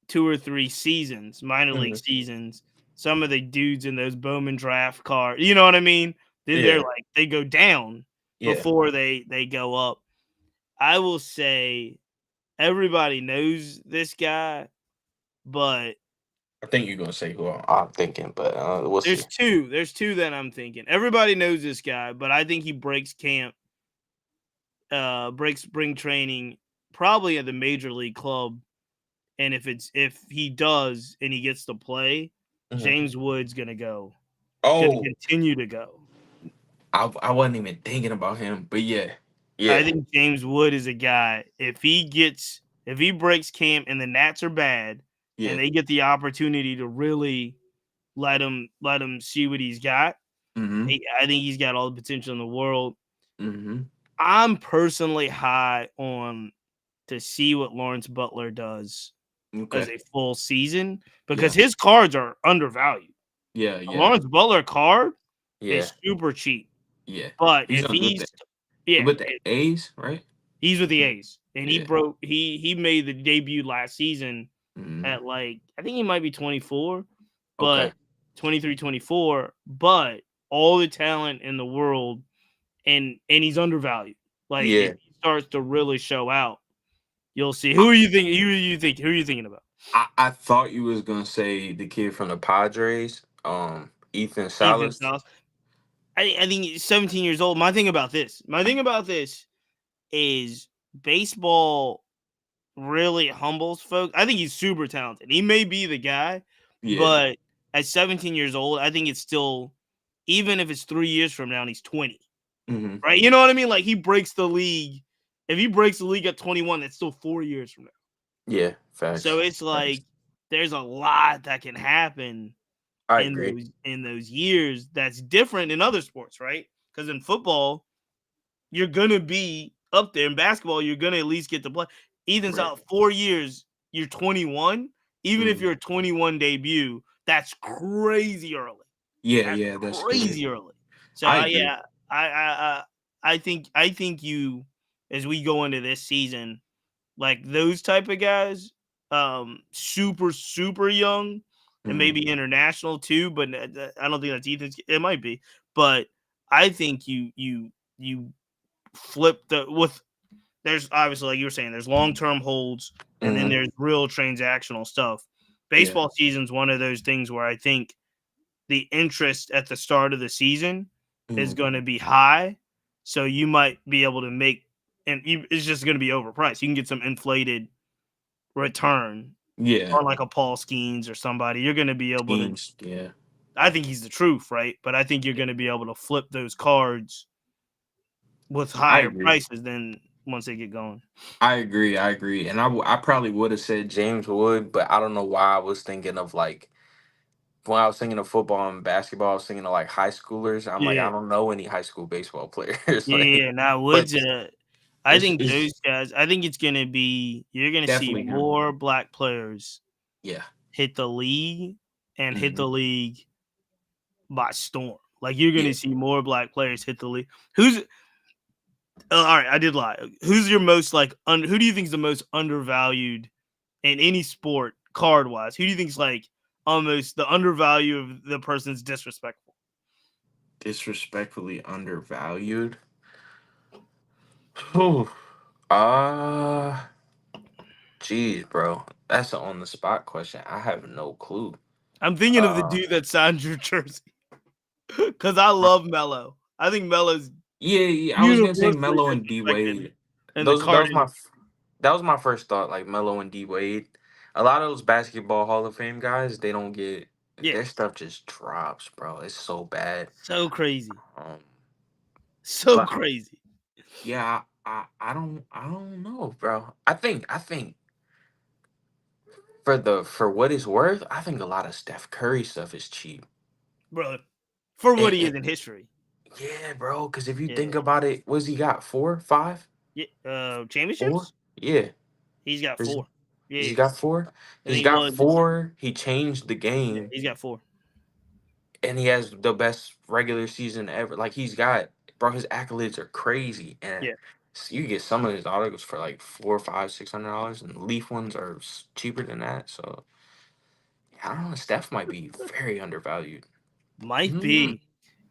2 or 3 seasons, minor league Mhm. seasons, some of the dudes in those Bowman draft cards, you know what I mean? Then they're Yeah. like they go down Yeah. before they go up. I will say everybody knows this guy, but I think you're gonna say who I'm thinking, but we'll see. there's two. There's two that I'm thinking. Everybody knows this guy, but I think he breaks camp, breaks spring training, probably at the major league club. And if he does and he gets to play, Mhm. James Wood's gonna Oh, continue to go. I wasn't even thinking about him, but yeah, I yeah. think James Wood is a guy. If he breaks camp and the Nats are bad, and Yeah. they get the opportunity to really let him see what he's got, Mhm. I think he's got all the potential in the world. Mhm. I'm personally high on to see what Lawrence Butler does as Okay. a full season because Yeah. his cards are undervalued. Yeah. A Yeah. Lawrence Butler card Yeah. is super cheap, Yeah. but He's if on with the yeah, with the A's, right? he's with the A's and Yeah. he made the debut last season Mhm. at like I think he might be 24, Okay. but 23, 24, but all the talent in the world and he's undervalued. Like if Yeah. he starts to really show out, you'll see. Who are you thinking? Who are you think? Who are you thinking about? I thought you was gonna say the kid from the Padres, Ethan Ethan Salas. Salas. I think he's 17 years old. My thing about this is baseball really humbles folks. I think he's super talented. He may be the guy, Yeah. but at 17 years old, I think it's still even if it's 3 years from now and he's 20, Mhm. right? You know what I mean? Like he breaks the league. If he breaks the league at 21, that's still 4 years from now. Yeah. So Facts. it's Facts. like there's a lot that can happen I agree. in those years that's different in other sports, right? Because in football, you're gonna be up there. In basketball, you're gonna at least get to play. Ethan's Right. out 4 years. You're 21. Even if Mhm. you're a 21 debut, that's crazy early. Yeah. That's Yeah. That's good. crazy early. So I agree. yeah, I think you as we go into this season, like those type of guys, super super young and Mhm. maybe international too, but I don't think that's Ethan's. It might be, but I think you flip the with there's obviously like you were saying there's long term holds and then Mhm. there's real transactional stuff. Yeah. Baseball season's one of those things where I think the interest at the start of the season is Mhm. going to be high, so you might be able to make it's just going to be overpriced. You can get some inflated return Yeah. on like a Paul Skeens or somebody. You're going to be able to. Schemes. Yeah. I think he's the truth, right? But I think you're going to be able to flip those cards with I higher agree. prices than once they get going. I agree. I agree. And I probably would have said James Wood, but I don't know why I was thinking of like when I was thinking of football and basketball, I was thinking of like high schoolers. I'm like, Yeah, I don't know any high school baseball players. yeah, like, yeah. Now but Woods, I think it's those guys. I think it's going to be you're going to see definitely him. more black players Yeah. hit the league and hit Hmm. the league by storm. Like you're going Yeah. to see more black players hit the league. Who's all right? I did lie. Who's your most like? Who do you think is the most undervalued in any sport card wise? Who do you think is like almost the undervalue of the person's disrespectful? Disrespectfully undervalued. Whew. Uh Geez, bro. That's an on the spot question. I have no clue. I'm thinking of the Uh dude that signed your jersey because I love Mello. I think Melo's. Yeah, yeah. I was gonna say Universally Melo and D disrespected, Wade. and the That was Cardinals. that was my first thought. Like Melo and D Wade. A lot of those basketball Hall of Fame guys, they don't get Yeah, their stuff just drops, bro. It's so bad. so crazy, Um, so but crazy, yeah, I don't know, bro. I think for what it's worth, I think a lot of Steph Curry stuff is cheap. bro. For what he is And in history. yeah, bro. Because if you Yeah, think about it, what's he got? Four, five, yeah. four? Championships. Yeah, He's got is 4. he Yeah, got four? I He's think got one this year. four. He changed the Yeah, game, he's got 4. and he has the best regular season ever. Like he's got, bro. His accolades are crazy, and Yeah, you get some of his autographs for like $400, $500, $600, and Leaf ones are cheaper than that. So I don't know. Steph might be very undervalued. might Mm, be.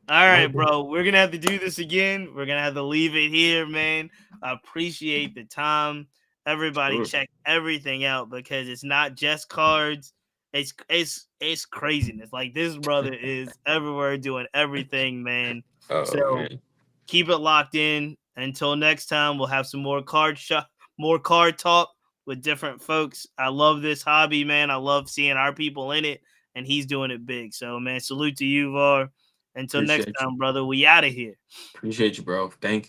All right, might be. bro. We're gonna have to do this again. We're gonna have to leave it here, man. I appreciate the time. Everybody, Sure. check everything out because it's not just cards. It's craziness. Like this brother is everywhere doing everything, man. Oh So man, keep it locked in. Until next time, we'll have some more card talk with different folks. I love this hobby, man. I love seeing our people in it, and he's doing it big. So, man, salute to you, Var. Until next appreciate you. time, brother, we out of here. Appreciate you, bro. Thank you.